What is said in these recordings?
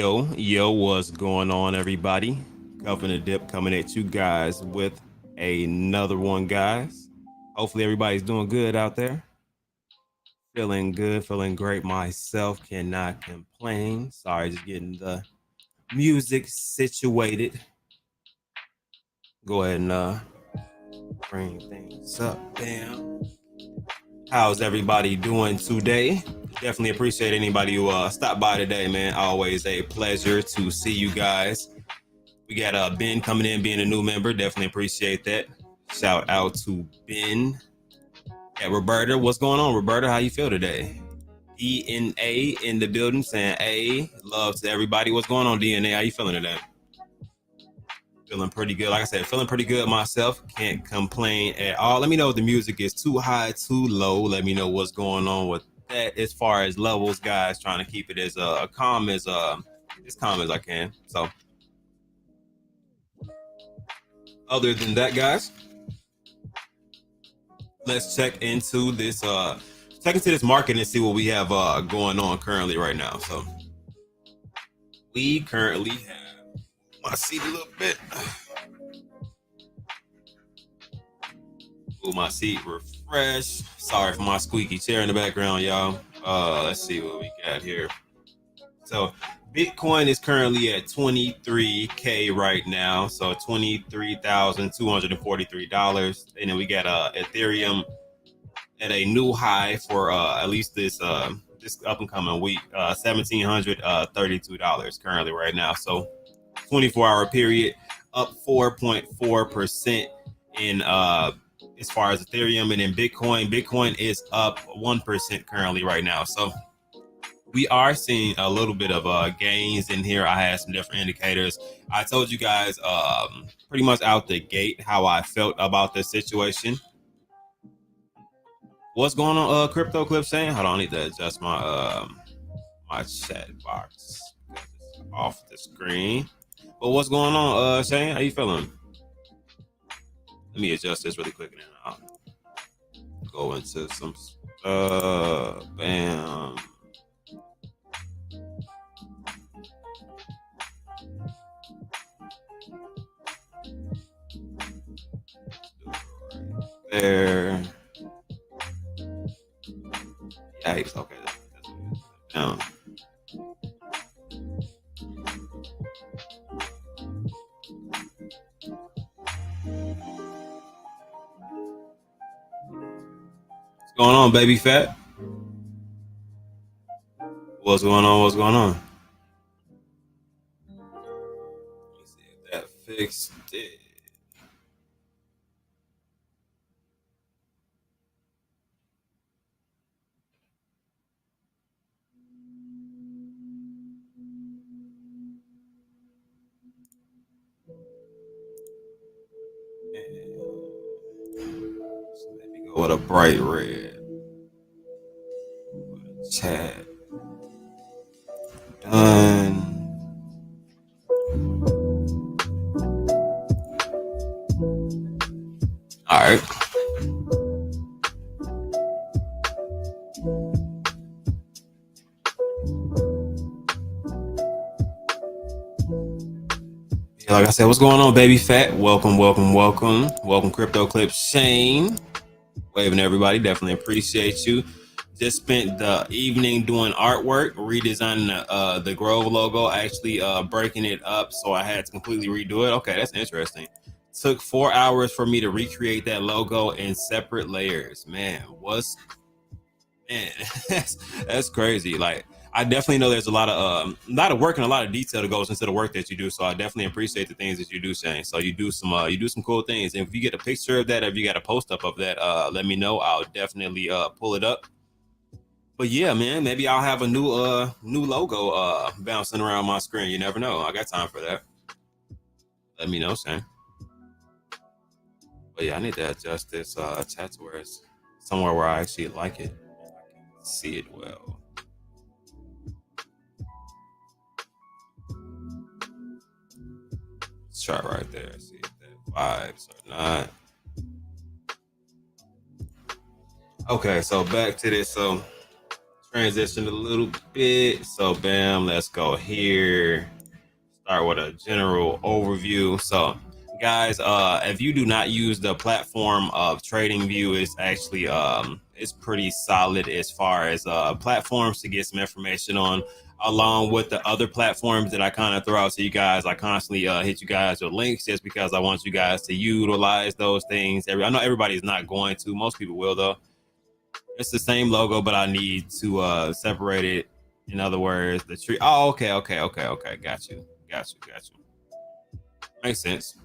Yo, what's going on, everybody? Cuffing the Dip coming at you guys with another one, guys. Hopefully, everybody's doing good out there. Feeling good, feeling great myself. Cannot complain. Sorry, just getting the music situated. Go ahead and bring things up. Bam. How's everybody doing today? Definitely appreciate anybody who stopped by today, man. Always a pleasure to see you guys. We got Ben coming in, being a new member. Definitely appreciate that. Shout out to Ben. Yeah, Roberta, what's going on, Roberta? How you feel today? DNA in the building saying, "Hey, love to everybody." What's going on, DNA? How you feeling today? Feeling pretty good. Like I said, feeling pretty good myself. Can't complain at all. Let me know if the music is too high, too low. Let me know what's going on with that. As far as levels, guys, trying to keep it as calm as I can. So, other than that, guys, let's check into this market and see what we have going on currently right now. So, we currently have my seat a little bit. Move my seat, refresh. Sorry for my squeaky chair in the background, y'all. Let's see what we got here. So Bitcoin is currently at 23K right now. So $23,243. And then we got Ethereum at a new high for at least this up and coming week, $1,732 currently right now. So 24-hour period, up 4.4% in as far as Ethereum, and in Bitcoin is up 1% currently right now. So we are seeing a little bit of gains in here. I had some different indicators. I told you guys pretty much out the gate how I felt about this situation. What's going on, Crypto Clip saying? Hold on, I need to adjust my my chat box off the screen. But what's going on, Shane? How you feeling? Let me adjust this really quick and then I'll go into some bam. There. Yikes, okay. Down. What's going on, baby fat? What's going on? What's going on? Let me see if that fixed it. So maybe go with a bright red. Chat. Done. All right. Like I said, what's going on, baby fat? Welcome, Crypto Clip Shane. Waving everybody, definitely appreciate you. Just spent the evening doing artwork, redesigning the Grove logo, actually breaking it up, so I had to completely redo it. Okay, that's interesting. Took 4 hours for me to recreate that logo in separate layers. Man, that's crazy. Like, I definitely know there's a lot of work and a lot of detail that goes into the work that you do. So I definitely appreciate the things that you do, Shane. So you do some cool things. And if you get a picture of that, if you got a post up of that, let me know. I'll definitely pull it up. But yeah, man, maybe I'll have a new logo bouncing around my screen. You never know. I got time for that. Let me know, Shane. But yeah, I need to adjust this chat to where it's somewhere where I actually like it. I can see it well. Let's try right there. See if that vibes or not. Okay, so back to this. So transition a little bit. So bam, let's go here. Start with a general overview. So guys, if you do not use the platform of TradingView, it's actually it's pretty solid as far as platforms to get some information on, along with the other platforms that I kind of throw out to you guys. I constantly hit you guys with links just because I want you guys to utilize those things. I know everybody's not going to, most people will though. It's the same logo, but I need to separate it. In other words, the tree. Oh, okay. Got you. Makes sense.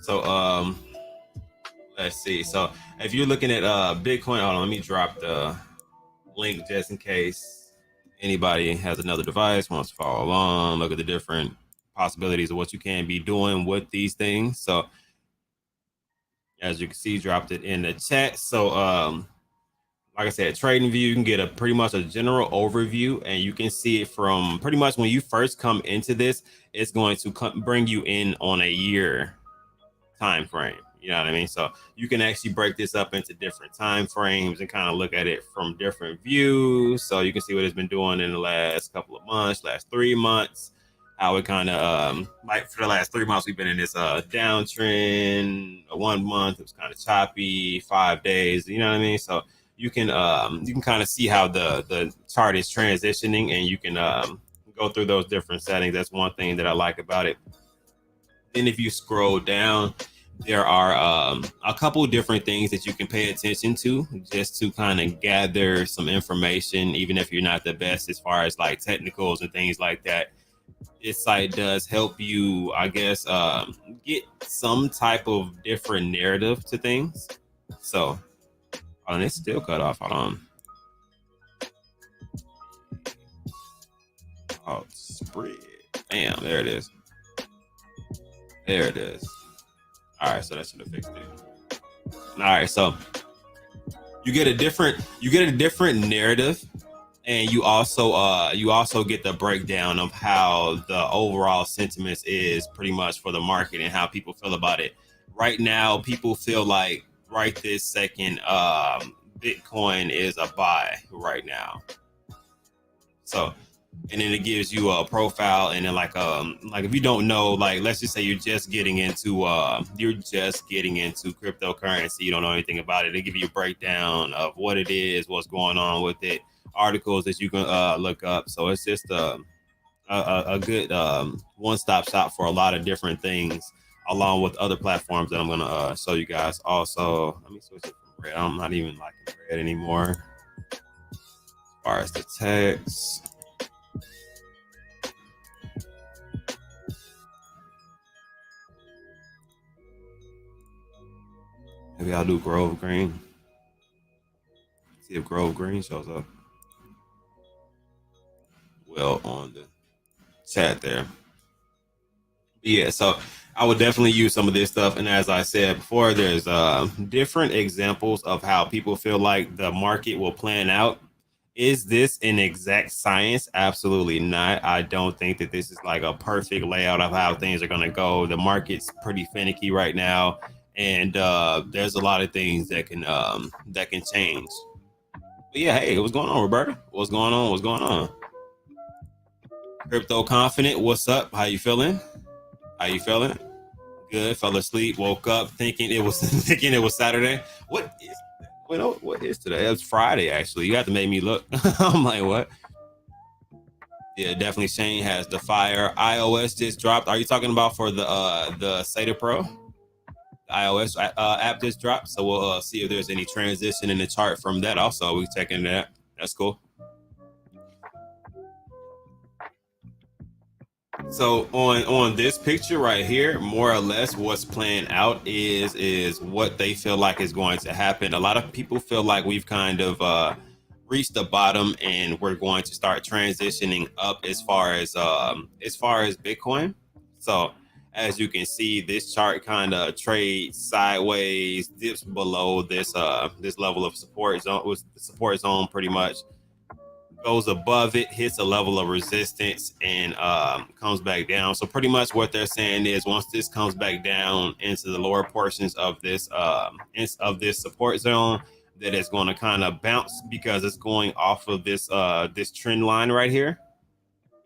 So let's see. So if you're looking at Bitcoin, hold on, let me drop the link just in case anybody has another device, wants to follow along, look at the different possibilities of what you can be doing with these things. So as you can see, dropped it in the chat. So like I said, TradingView, you can get pretty much a general overview, and you can see it from pretty much when you first come into this. It's going to bring you in on a year time frame. You know what I mean? So you can actually break this up into different time frames and kind of look at it from different views. So you can see what it's been doing in the last couple of months, last 3 months, how it kind of like for the last 3 months we've been in this downtrend. 1 month it was kind of choppy, 5 days. You know what I mean? So you can kind of see how the chart is transitioning, and you can go through those different settings. That's one thing that I like about it. Then if you scroll down, there are a couple different things that you can pay attention to just to kind of gather some information, even if you're not the best as far as like technicals and things like that. This site does help you, I guess, get some type of different narrative to things. So, and it's still cut off. Hold on. Oh, spread. Bam, there it is. There it is. All right, so that should have fixed it. All right, so you get a different narrative, and you also get the breakdown of how the overall sentiment is pretty much for the market and how people feel about it. Right now, people feel like right this second, Bitcoin is a buy right now. So, and then it gives you a profile, and then like if you don't know, like let's just say you're just getting into cryptocurrency, you don't know anything about it. They give you a breakdown of what it is, what's going on with it, articles that you can look up. So it's just a good one-stop shop for a lot of different things, along with other platforms that I'm gonna show you guys. Also, let me switch it from red. I'm not even liking red anymore. As far as the text. Maybe I'll do Grove Green. See if Grove Green shows up. Well, on the chat there. Yeah, so I would definitely use some of this stuff. And as I said before, there's different examples of how people feel like the market will plan out. Is this an exact science? Absolutely not. I don't think that this is like a perfect layout of how things are going to go. The market's pretty finicky right now, and there's a lot of things that can change. But yeah, hey, what's going on, Roberta? What's going on? Crypto Confident, what's up? How you feeling? Good. Fell asleep, woke up thinking it was Saturday. What is today? It was Friday, actually. You have to make me look. I'm like, what? Yeah, definitely. Shane has the fire. iOS just dropped. Are you talking about for the SATA Pro? The iOS app just dropped. So we'll see if there's any transition in the chart from that. Also, we check into that. That's cool. So on this picture right here, more or less what's playing out is what they feel like is going to happen. A lot of people feel like we've kind of reached the bottom, and we're going to start transitioning up as far as Bitcoin. So as you can see, this chart kind of trades sideways, dips below this level of support zone pretty much, goes above it, hits a level of resistance, and comes back down. So pretty much what they're saying is once this comes back down into the lower portions of this support zone, that it's going to kind of bounce because it's going off of this trend line right here.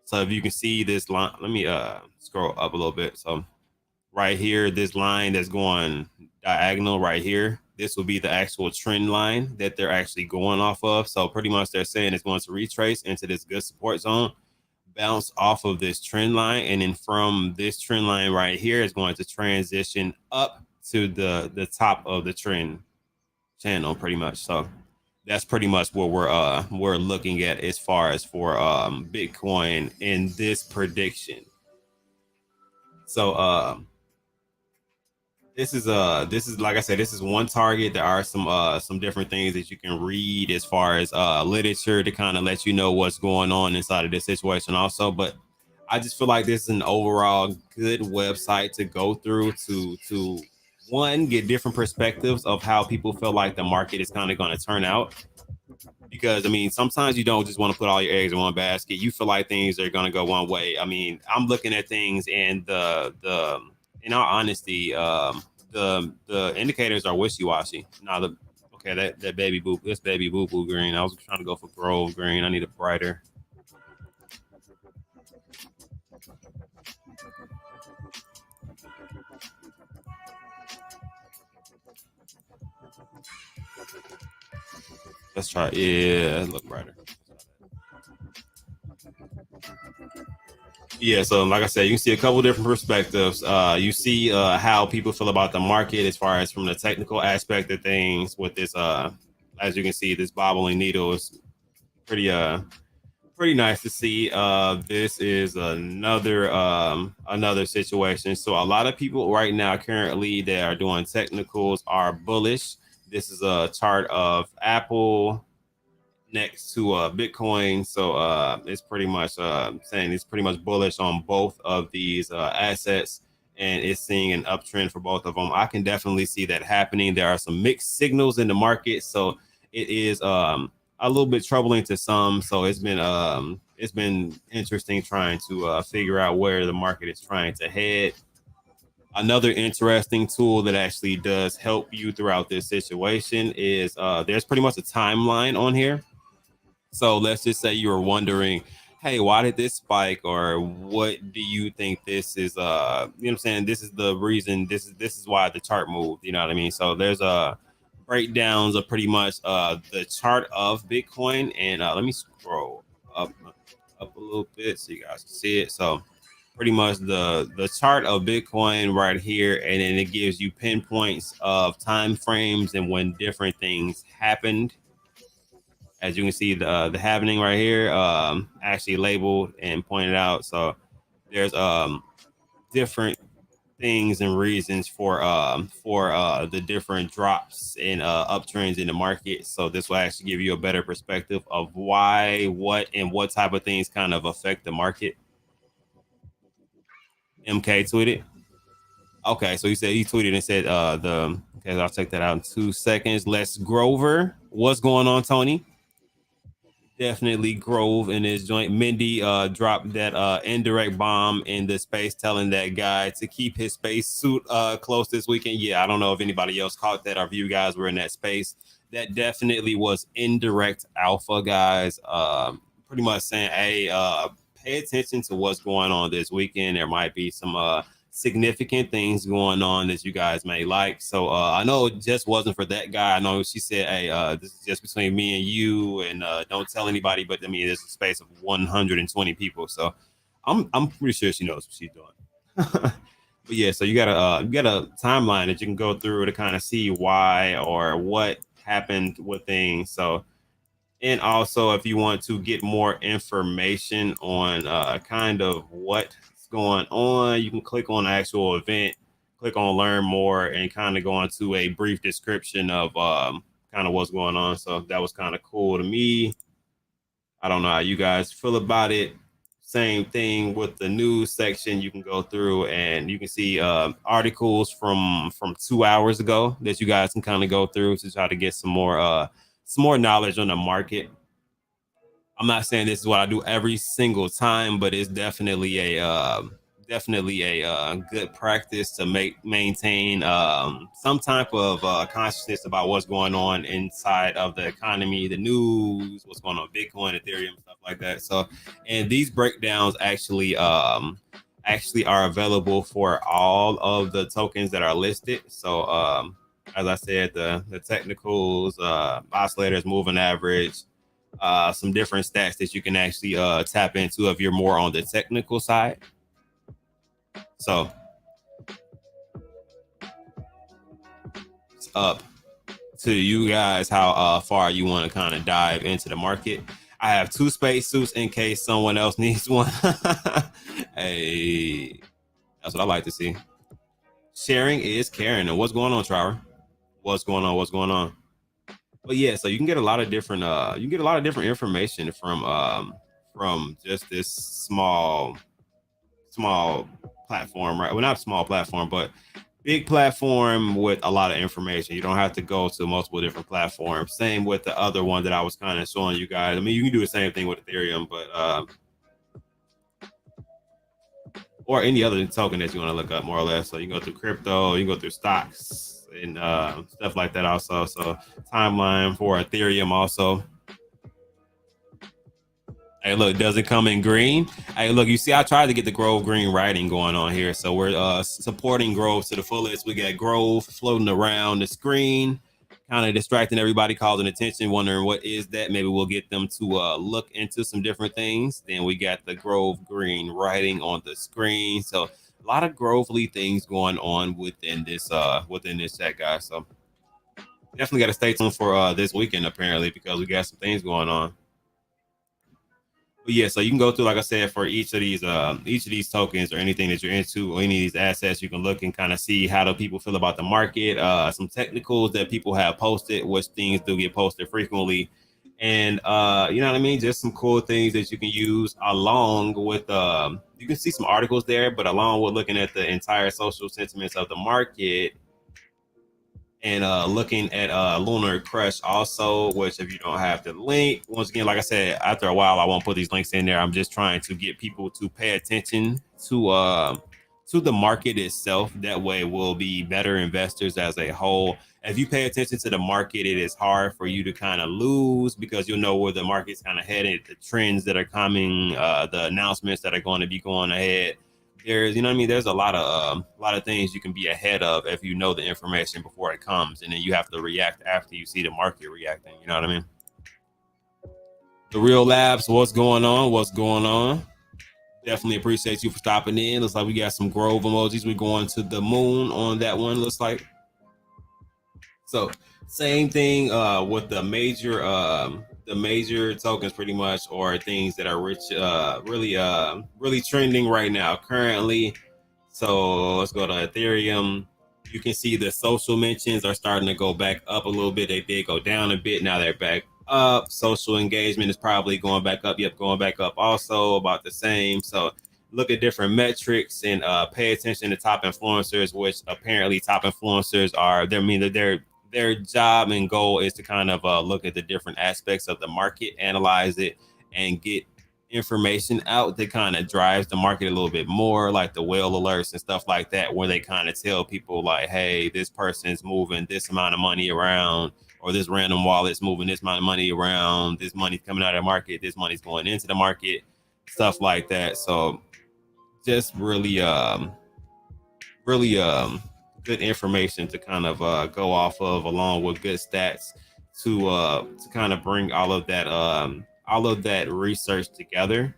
So if you can see this line, let me scroll up a little bit. So right here, this line that's going diagonal right here, this will be the actual trend line that they're actually going off of. So pretty much they're saying it's going to retrace into this good support zone, bounce off of this trend line, and then from this trend line right here is going to transition up to the top of the trend channel pretty much. So that's pretty much what we're looking at as far as for Bitcoin in this prediction. So this is like I said, this is one target. There are some different things that you can read as far as literature to kind of let you know what's going on inside of this situation also. But I just feel like this is an overall good website to go through to one, get different perspectives of how people feel like the market is kind of going to turn out. Because I mean, sometimes you don't just want to put all your eggs in one basket. You feel like things are going to go one way. I mean, I'm looking at things, and the in all honesty, the indicators are wishy-washy. Now that baby boop, this baby boo boo green. I was trying to go for Grove green. I need a brighter. Let's try. Yeah, look brighter. Yeah, so like I said, you can see a couple different perspectives. You see how people feel about the market as far as from the technical aspect of things. With this, as you can see, this bobbling needle is pretty nice to see. This is another situation. So a lot of people right now currently that are doing technicals are bullish. This is a chart of Apple next to Bitcoin. So it's pretty much saying it's pretty much bullish on both of these assets, and it's seeing an uptrend for both of them. I can definitely see that happening. There are some mixed signals in the market, so it is a little bit troubling to some. So it's been interesting trying to figure out where the market is trying to head. Another interesting tool that actually does help you throughout this situation is there's pretty much a timeline on here. So let's just say you were wondering, hey, why did this spike, or what do you think this is? You know what I'm saying? This is the reason. This is why the chart moved. You know what I mean? So there's breakdowns of pretty much the chart of Bitcoin, and let me scroll up a little bit so you guys can see it. So pretty much the chart of Bitcoin right here, and then it gives you pinpoints of time frames and when different things happened. As you can see, the happening right here actually labeled and pointed out. So there's different things and reasons for the different drops and uptrends in the market. So this will actually give you a better perspective of why, what, and what type of things kind of affect the market. MK tweeted. Okay, so he tweeted and said okay, I'll check that out in 2 seconds. Les Grover, what's going on, Tony? Definitely Grove in his joint. Mindy dropped that indirect bomb in the space, telling that guy to keep his space suit close this weekend. Yeah, I don't know if anybody else caught that or if you guys were in that space. That definitely was indirect alpha, guys. Pretty much saying, hey, pay attention to what's going on this weekend. There might be some significant things going on that you guys may like. So I know it just wasn't for that guy. I know she said, hey, this is just between me and you, and don't tell anybody. But I mean, there's a space of 120 people, so I'm pretty sure she knows what she's doing. But yeah, so you got a timeline that you can go through to kind of see why or what happened with things. So, and also if you want to get more information on kind of what going on, you can click on the actual event, click on learn more, and kind of go into a brief description of kind of what's going on. So that was kind of cool to me. I don't know how you guys feel about it. Same thing with the news section. You can go through and you can see articles from 2 hours ago that you guys can kind of go through to try to get some more knowledge on the market. I'm not saying this is what I do every single time, but it's definitely a definitely a good practice to maintain some type of consciousness about what's going on inside of the economy, the news, what's going on, Bitcoin, Ethereum, stuff like that. So, and these breakdowns actually are available for all of the tokens that are listed. So, as I said, the technicals, oscillators, moving average, some different stats that you can actually tap into if you're more on the technical side. So it's up to you guys how far you want to kind of dive into the market. I have 2 spacesuits in case someone else needs one. Hey, that's what I like to see. Sharing is caring. And what's going on, Trower? What's going on? What's going on? But yeah, so you can get a lot of different information from just this small platform, right? Well, not small platform, but big platform with a lot of information. You don't have to go to multiple different platforms. Same with the other one that I was kind of showing you guys. I mean, you can do the same thing with Ethereum, but or any other token that you want to look up, more or less. So you can go through crypto, you can go through stocks and stuff like that also. So timeline for Ethereum also. Hey, look, does it come in green? Hey, look, you see, I tried to get the Grove green writing going on here. So we're supporting Grove to the fullest. We got Grove floating around the screen, kind of distracting everybody, causing attention, wondering what is that? Maybe we'll get them to look into some different things. Then we got the Grove green writing on the screen. So a lot of Grovely things going on within this chat, guys. So definitely got to stay tuned for this weekend, apparently, because we got some things going on. But yeah, so you can go through, like I said, for each of these tokens or anything that you're into or any of these assets, you can look and kind of see how do people feel about the market, some technicals that people have posted, which things do get posted frequently. And you know what I mean? Just some cool things that you can use along with you can see some articles there, but along with looking at the entire social sentiments of the market, and looking at Lunar Crush also, which if you don't have the link, once again, like I said, after a while, I won't put these links in there. I'm just trying to get people to pay attention to the market itself. That way we'll be better investors as a whole. If you pay attention to the market, it is hard for you to kind of lose because you'll know where the market's kind of headed, the trends that are coming, the announcements that are going to be going ahead. There's, you know what I mean? There's a lot of things you can be ahead of if you know the information before it comes, and then you have to react after you see the market reacting. You know what I mean? The Real Labs, what's going on? What's going on? Definitely appreciate you for stopping in. Looks like we got some Grove emojis. We're going to the moon on that one. Looks like. So same thing with the major tokens, pretty much, or things that are really trending right now currently. So let's go to Ethereum. You can see the social mentions are starting to go back up a little bit. They did go down a bit. Now they're back up. Social engagement is probably going back up. Yep, going back up also, about the same. So look at different metrics and pay attention to top influencers, which apparently top influencers are, their job and goal is to kind of look at the different aspects of the market, analyze it, and get information out that kind of drives the market a little bit more, like the whale alerts and stuff like that, where they kind of tell people like, hey, this person's moving this amount of money around, or this random wallet's moving this amount of money around, this money's coming out of the market, this money's going into the market, stuff like that. So just really good information to kind of go off of, along with good stats to kind of bring all of that research together.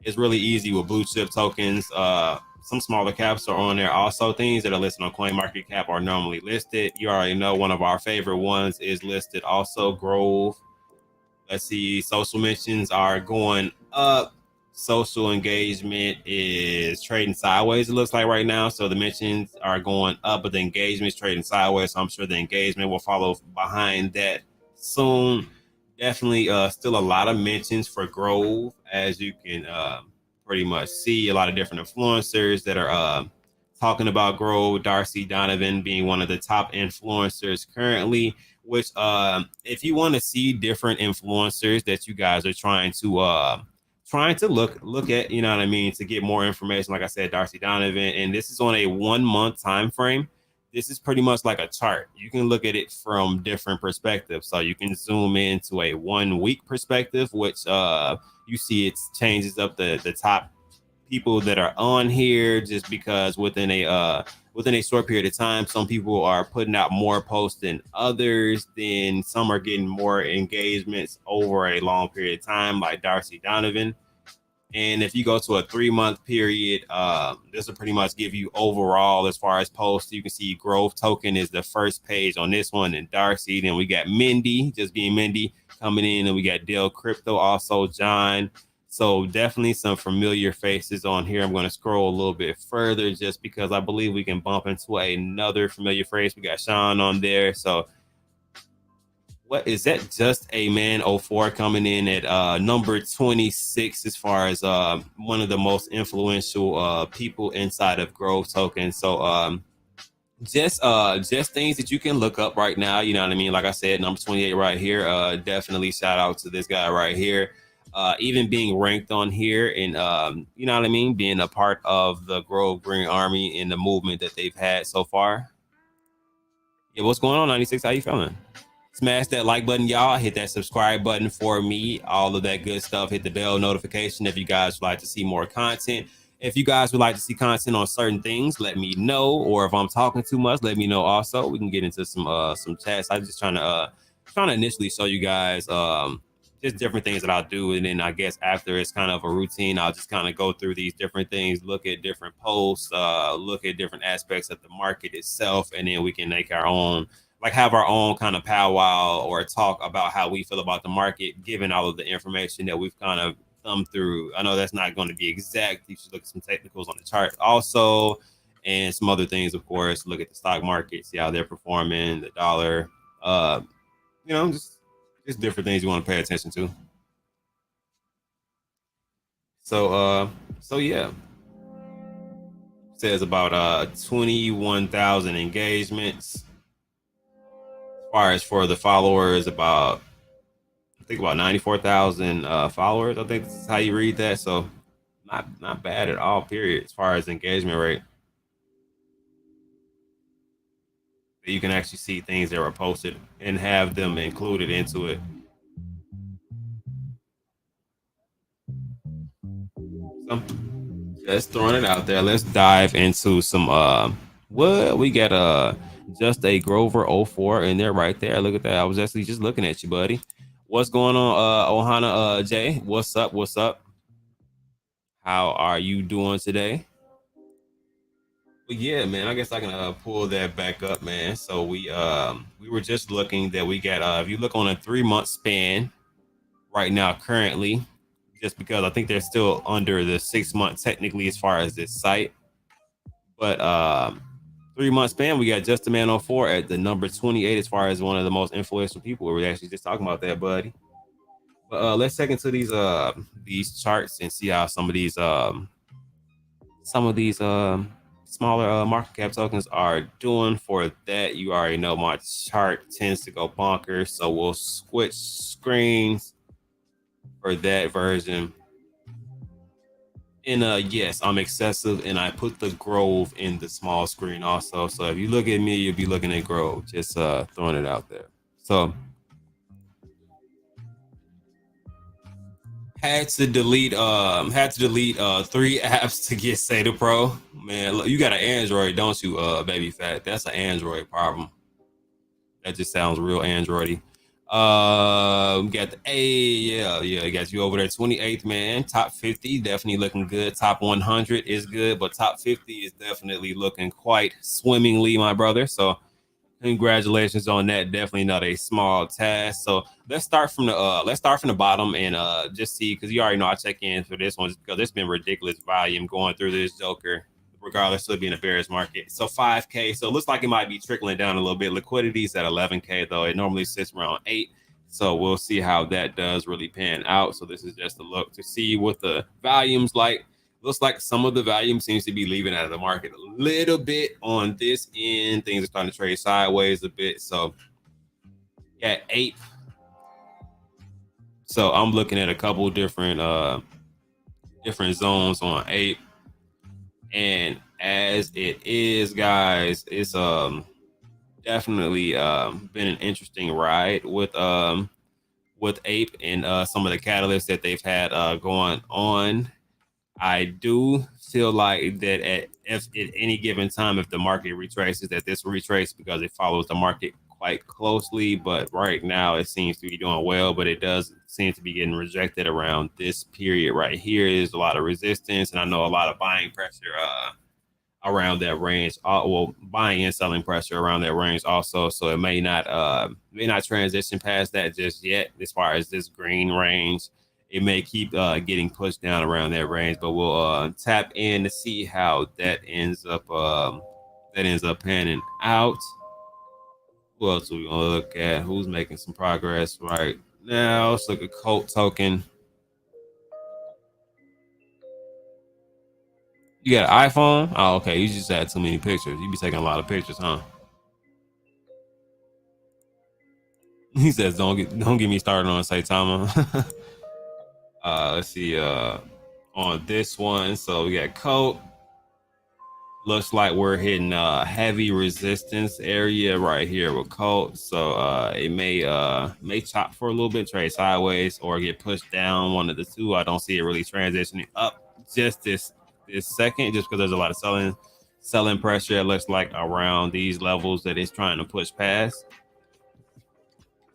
It's really easy with blue chip tokens. Some smaller caps are on there. Also, things that are listed on CoinMarketCap are normally listed. You already know one of our favorite ones is listed also, Grove. Let's see, social mentions are going up. Social engagement is trading sideways, it looks like right now. So the mentions are going up, but the engagement is trading sideways. So I'm sure the engagement will follow behind that soon. Definitely still a lot of mentions for Grove, as you can pretty much see. A lot of different influencers that are talking about Grove. Darcy Donovan being one of the top influencers currently, which if you want to see different influencers that you guys are trying trying to look at, you know what I mean, to get more information. Like I said, Darcy Donovan, and this is on a 1 month time frame. This is pretty much like a chart. You can look at it from different perspectives. So you can zoom into a 1 week perspective, which you see it changes up the top people that are on here, just because within a short period of time, some people are putting out more posts than others. Then some are getting more engagements over a long period of time, like Darcy Donovan. And if you go to a 3-month period, this will pretty much give you overall as far as posts. You can see Growth Token is the first page on this one, and Darcy. Then we got Mindy, just being Mindy, coming in, and we got Dell Crypto, also John. So definitely some familiar faces on here. I'm going to scroll a little bit further just because I believe we can bump into another familiar face. We got Sean on there. So what is that? Just a man 04 coming in at number 26 as far as one of the most influential people inside of Growth Token. So just things that you can look up right now. You know what I mean? Like I said, number 28 right here. Definitely shout out to this guy right here. Even being ranked on here, and you know what I mean, being a part of the Grove Green Army and the movement that they've had so far. Yeah, what's going on, 96? How you feeling? Smash that like button, y'all. Hit that subscribe button for me. All of that good stuff. Hit the bell notification if you guys would like to see more content. If you guys would like to see content on certain things, let me know. Or if I'm talking too much, let me know also. We can get into some chats. I'm just trying to initially show you guys just different things that I'll do. And then I guess after it's kind of a routine, I'll just kind of go through these different things, look at different posts, look at different aspects of the market itself, and then we can make our own, like have our own kind of powwow or talk about how we feel about the market, given all of the information that we've kind of thumbed through. I know that's not going to be exact. You should look at some technicals on the chart also, and some other things, of course. Look at the stock market, see how they're performing, the dollar, you know, just different things you want to pay attention to. So yeah. Says about 21,000 engagements. As far as for the followers, about I think about 94,000 followers. I think that's how you read that. So not bad at all, period, as far as engagement rate. You can actually see things that were posted and have them included into it. So just throwing it out there. Let's dive into some what we got just a Grover 04 in there right there. Look at that. I was actually just looking at you, buddy. What's going on, Ohana Jay? What's up? What's up? How are you doing today? But yeah, man, I guess I can pull that back up, man. So we were just looking that we got if you look on a 3-month span right now currently, just because I think they're still under the 6-month technically as far as this site. But 3-month span, we got Just a Man 04 at the number 28 as far as one of the most influential people. We were actually just talking about that, buddy. But let's check into these charts and see how some of these smaller market cap tokens are doing. For that, you already know my chart tends to go bonkers, so we'll switch screens for that version. And yes, I'm excessive, and I put the Grove in the small screen also. So if you look at me, you'll be looking at Grove. Just throwing it out there. So had to delete 3 apps to get Sata Pro. Man, look, you got an Android, don't you, baby fat? That's an Android problem. That just sounds real Androidy. Got the yeah, got you over there. 28th, man. Top 50 definitely looking good. Top 100 is good, but top 50 is definitely looking quite swimmingly, my brother. So congratulations on that. Definitely not a small task. So let's start from the bottom and just see, because you already know I check in for this one because it's been ridiculous volume going through this Joker, regardless of it being a bearish market. So 5K. So it looks like it might be trickling down a little bit. Liquidity is at 11K though. It normally sits around 8. So we'll see how that does really pan out. So this is just a look to see what the volume's like. Looks like some of the volume seems to be leaving out of the market a little bit on this end. Things are starting to trade sideways a bit. So yeah, 8. So I'm looking at a couple different different zones on ape. And as it is, guys, it's definitely been an interesting ride with ape and some of the catalysts that they've had going on. I do feel like that at any given time, if the market retraces, that this will retrace because it follows the market quite closely. But right now, it seems to be doing well, but it does seem to be getting rejected around this period right here. There's a lot of resistance, and I know a lot of buying pressure around that range. Well, buying and selling pressure around that range also. So it may not transition past that just yet. As far as this green range, it may keep getting pushed down around that range. But we'll tap in to see how that ends up panning out. Who else are we gonna look at? Who's making some progress right now? Let's look at Colt token. You got an iPhone? Oh, okay. You just had too many pictures. You be taking a lot of pictures, huh? He says, don't get me started on Saitama." Let's see. On this one, so we got Colt. Looks like we're hitting heavy resistance area right here with Colt. So it may chop for a little bit, trade sideways, or get pushed down. One of the two. I don't see it really transitioning up just this second, just because there's a lot of selling pressure. It looks like around these levels that it's trying to push past.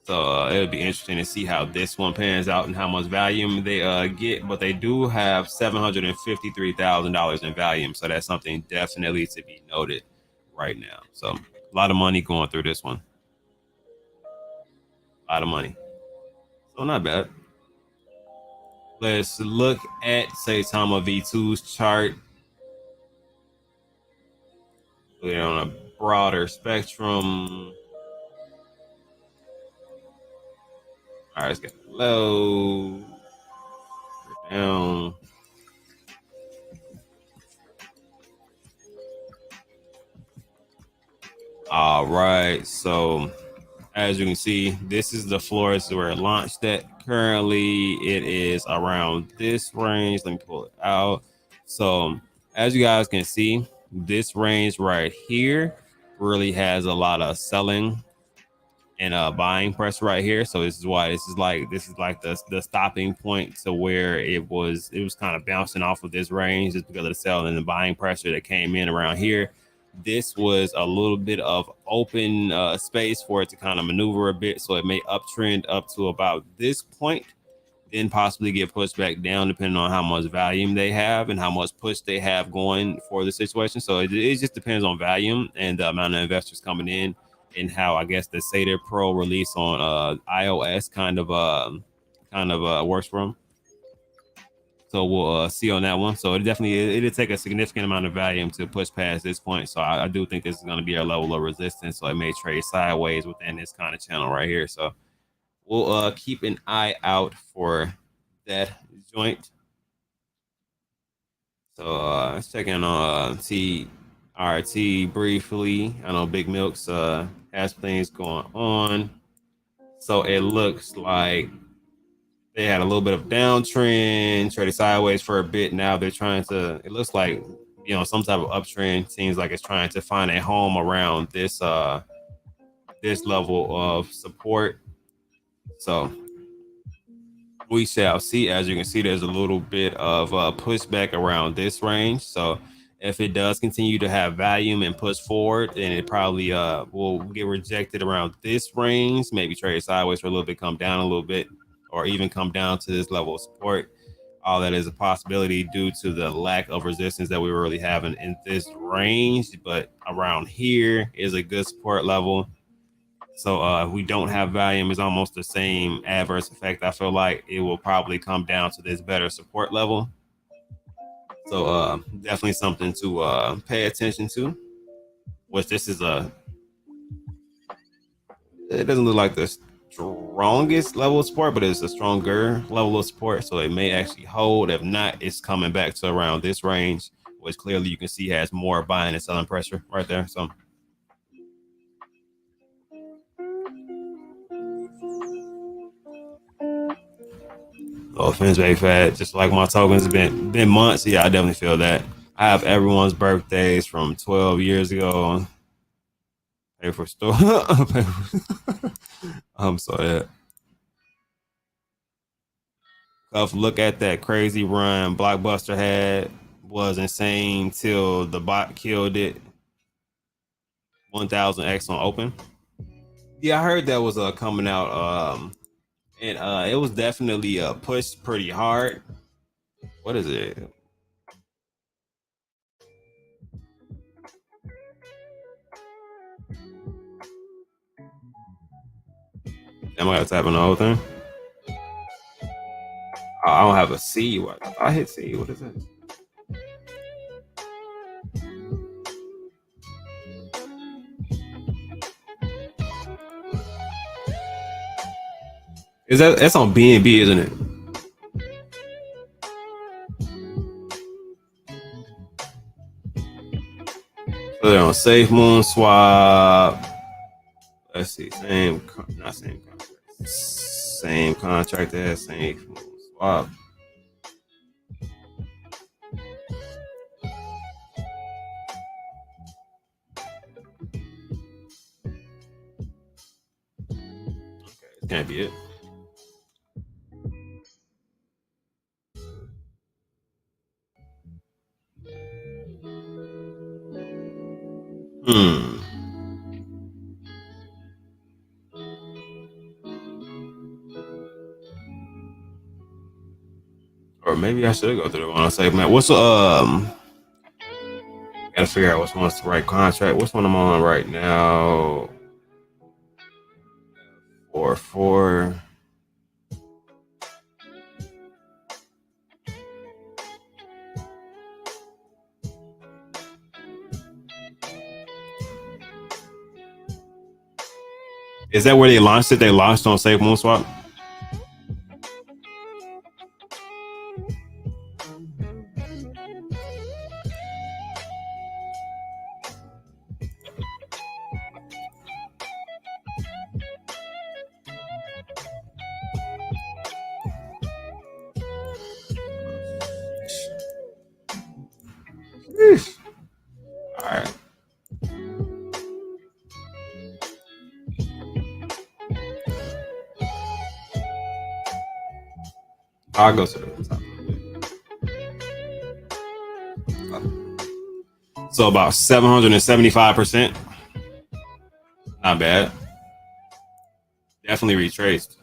So it'll be interesting to see how this one pans out and how much volume they get. But they do have $753,000 in volume, so that's something definitely to be noted right now. So a lot of money going through this one. A lot of money. So not bad. Let's look at Saitama V2's chart. We're on a broader spectrum. All right, let's get low. Down. All right, so as you can see, this is the floor. This is where it launched at. Currently, it is around this range. Let me pull it out. So as you guys can see, this range right here really has a lot of selling and buying pressure right here. So this is why this is like the stopping point to where it was kind of bouncing off of this range just because of the selling and the buying pressure that came in around here. This was a little bit of open space for it to kind of maneuver a bit, so it may uptrend up to about this point, then possibly get pushed back down depending on how much volume they have and how much push they have going for the situation. So it just depends on volume and the amount of investors coming in and how I guess the Seder Pro release on iOS kind of works for them. So we'll see on that one. So it'll take a significant amount of volume to push past this point. So I do think this is going to be a level of resistance. So it may trade sideways within this kind of channel right here. So we'll keep an eye out for that joint. So let's check in on TRT briefly. I know Big Milk's has things going on. So it looks like they had a little bit of downtrend, traded sideways for a bit. Now they're trying to, it looks like, some type of uptrend. Seems like it's trying to find a home around this this level of support. So we shall see. As you can see, there's a little bit of pushback around this range. So if it does continue to have volume and push forward, then it probably will get rejected around this range, maybe trade sideways for a little bit, come down a little bit, or even come down to this level of support. All that is a possibility due to the lack of resistance that we were really having in this range. But around here is a good support level. So if we don't have volume, it's almost the same adverse effect. I feel like it will probably come down to this better support level. So definitely something to pay attention to. Which this is it doesn't look like the strongest level of support, but it's a stronger level of support. So it may actually hold. If not, it's coming back to around this range, which clearly you can see has more buying and selling pressure right there. So Oh, offense, very fat. Just like my tokens been months. Yeah, I definitely feel that. I have everyone's birthdays from 12 years ago. Pay for store. I'm sorry. Cuff, look at that crazy run Blockbuster had. Was insane till the bot killed it. 1000x on open. Yeah, I heard that was coming out. And it was definitely pushed pretty hard. What is it? Am I gonna type in the whole thing? Oh, I don't have a C. What? I hit C. What is it? Is that's on BNB, isn't it? So they're on Safe Moon Swap. Let's see, not same contract. Same contract as Safe Moon Swap. Okay, this can't be it. Hmm. Or maybe I should go through the one on Safe Man. What's gotta figure out which one's the right contract. Which one I'm on right now? 4-4. Is that where they launched it? They launched on Safe Moon Swap. All right. I'll go to the top. So about 775%. Not bad. Definitely retraced.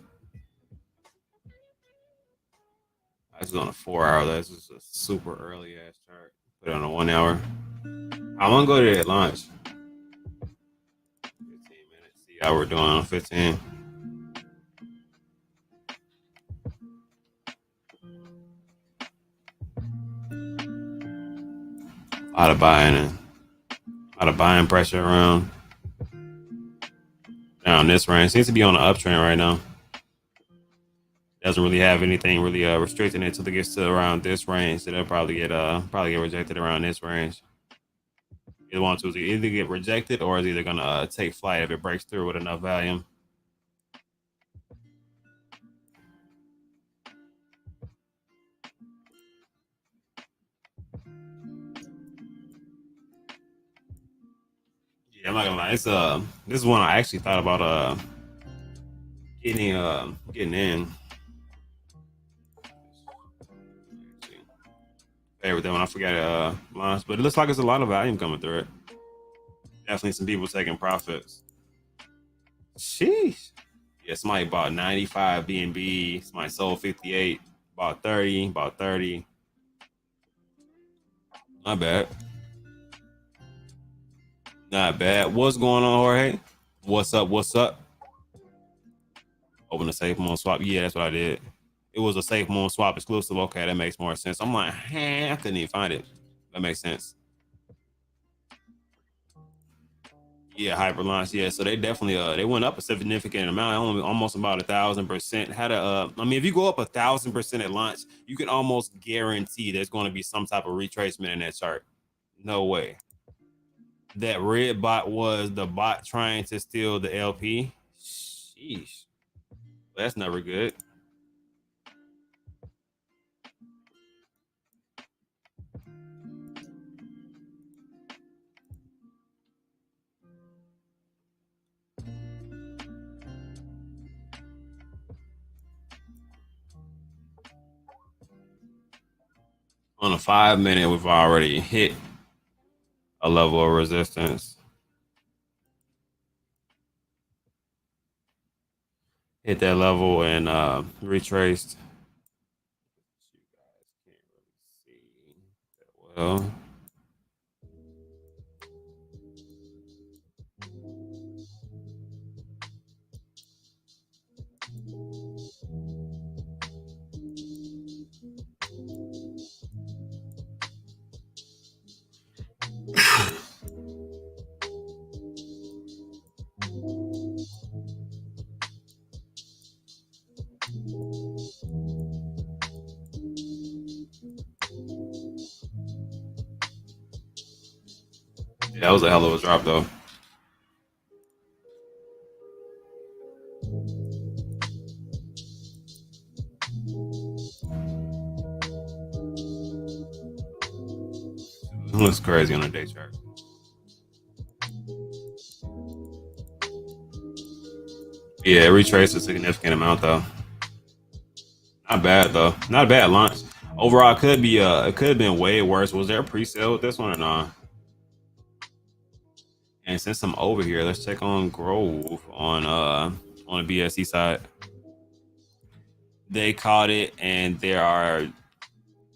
This is on a 4 hour. This is a super early ass chart. Put it on a 1 hour. I want to go to that launch. 15 minutes. See how we're doing on 15. A lot of buying and a lot of buying pressure around. Down this range. Seems to be on an uptrend right now. Doesn't really have anything really restricting it until it gets to around this range. So they'll probably get rejected around this range. Either one to either get rejected or is either gonna take flight if it breaks through with enough volume. Yeah, I'm not gonna lie. It's this is one I actually thought about getting in. Favorite that when I forgot lines, but it looks like it's a lot of volume coming through it. Definitely some people taking profits. Sheesh. Yeah, somebody bought 95 BNB. Somebody sold 58. Bought 30. Bought 30. Not bad. Not bad. What's going on, Jorge? What's up? What's up? Open a Safe Moon swap. Yeah, that's what I did. It was a Safe Moon swap exclusive. Okay, that makes more sense. I'm like, I couldn't even find it. That makes sense. Yeah, hyper launch. Yeah, so they definitely they went up a significant amount, only almost about 1,000%. Had a I mean, if you go up 1,000% at launch, you can almost guarantee there's going to be some type of retracement in that chart. No way. That red bot was the bot trying to steal the LP. Sheesh, that's never good. On a 5 minute, we've already hit a level of resistance. Hit that level and retraced. You guys can't really see that well. Yeah, that was a hell of a drop, though. It looks crazy on a day chart. Yeah, it retraced a significant amount, though. Not bad, though. Not a bad launch. Overall, it could have been way worse. Was there a pre-sale with this one or not? And since I'm over here, let's check on Grove on the BSC side. They caught it and they are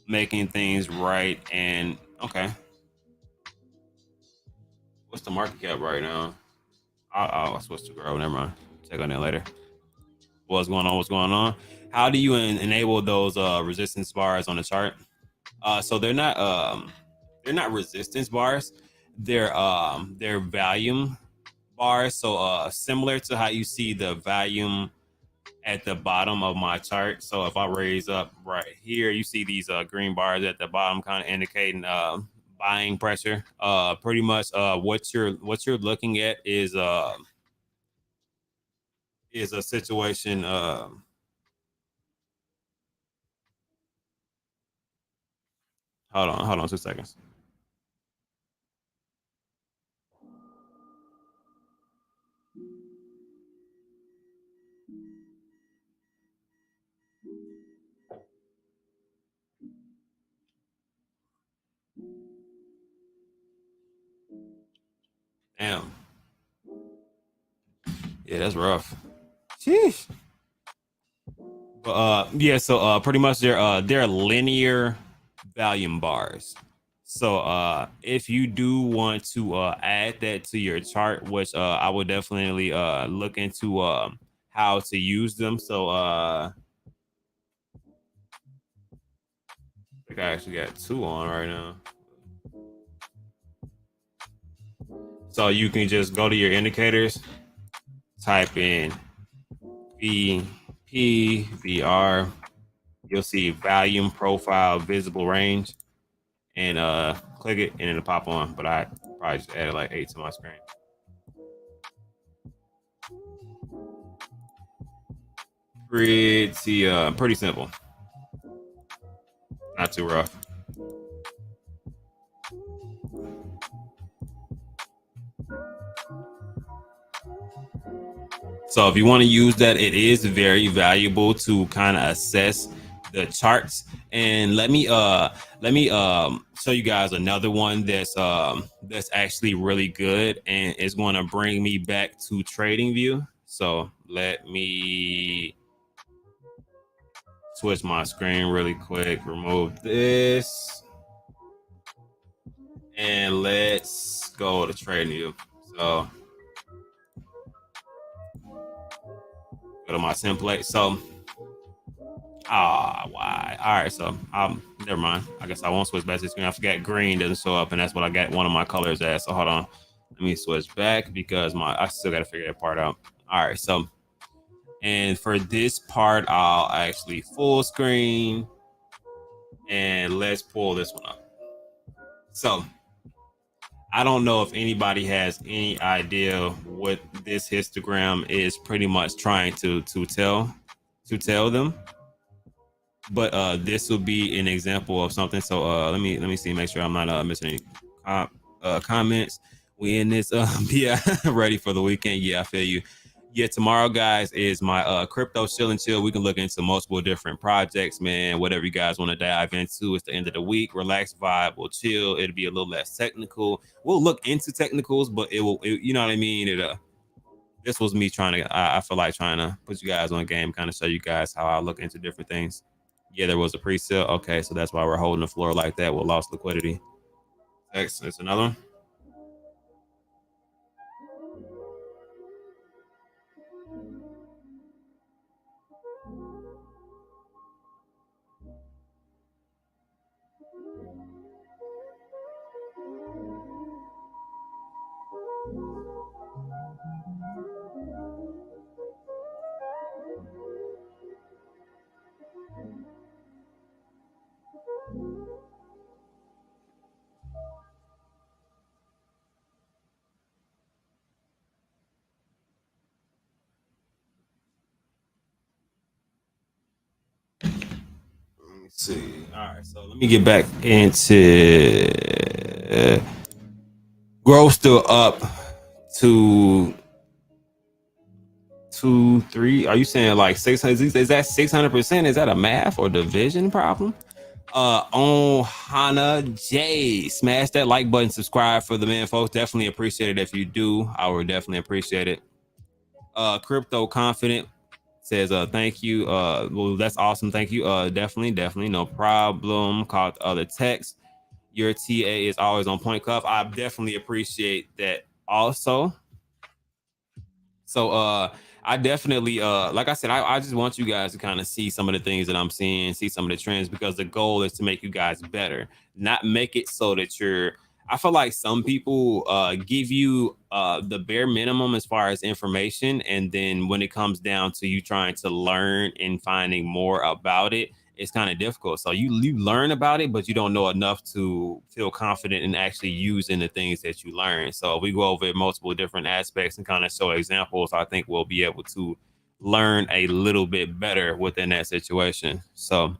making things right. And okay, what's the market cap right now? I'll switch to Grove. Never mind. Check on that later. What's going on? What's going on? How do you enable those resistance bars on the chart? So they're not resistance bars. They're volume bars. So similar to how you see the volume at the bottom of my chart. So if I raise up right here, you see these green bars at the bottom, kind of indicating buying pressure. Pretty much what you're looking at is a situation. Hold on 2 seconds. Damn. Yeah, that's rough. Sheesh. But yeah, so pretty much they're linear volume bars. So if you do want to add that to your chart, which I would definitely look into how to use them. So I think I actually got two on right now. So you can just go to your indicators, type in VP, VR. You'll see volume profile visible range, and click it and it'll pop on. But I probably just added like 8 to my screen. Pretty simple. Not too rough. So if you want to use that, it is very valuable to kind of assess the charts. And let me show you guys another one that's actually really good and it's going to bring me back to TradingView. So let me switch my screen really quick, remove this, and let's go to TradingView. So go to my template. So why? All right, so never mind. I guess I won't switch back to the screen. I forgot green doesn't show up, and that's what I got one of my colors as. So hold on, let me switch back because I still got to figure that part out. All right, so and for this part, I'll actually full screen, and let's pull this one up. So I don't know if anybody has any idea what this histogram is pretty much trying to tell them. But this will be an example of something. So let me see, make sure I'm not missing any comments. We in this yeah, ready for the weekend. Yeah, I feel you. Yeah, tomorrow, guys, is my crypto chill and chill. We can look into multiple different projects, man. Whatever you guys want to dive into. It's the end of the week. Relax, vibe, we'll chill. It'll be a little less technical. We'll look into technicals, but you know what I mean? This was me trying to, I feel like trying to put you guys on game, kind of show you guys how I look into different things. Yeah, there was a pre-sale. Okay, so that's why we're holding the floor like that with lost liquidity. Next, there's another one. Let me see. All right, so let me get back into growth still up to 2, 3. Are you saying like 600? Is that 600%? Is that a math or division problem? On Hana J, smash that like button, subscribe for the man, folks. Definitely appreciate it if you do. I would definitely appreciate it. Crypto confident says thank you. Well, that's awesome. Thank you. Definitely no problem. Called other text. Your TA is always on point, Cuff. I definitely appreciate that also. So I definitely like I said, I just want you guys to kind of see some of the things that I'm seeing, see some of the trends, because the goal is to make you guys better, not make it so that you're, I feel like some people give you the bare minimum as far as information, and then when it comes down to you trying to learn and finding more about it, it's kind of difficult. So you learn about it, but you don't know enough to feel confident in actually using the things that you learn. So if we go over multiple different aspects and kind of show examples, I think we'll be able to learn a little bit better within that situation. So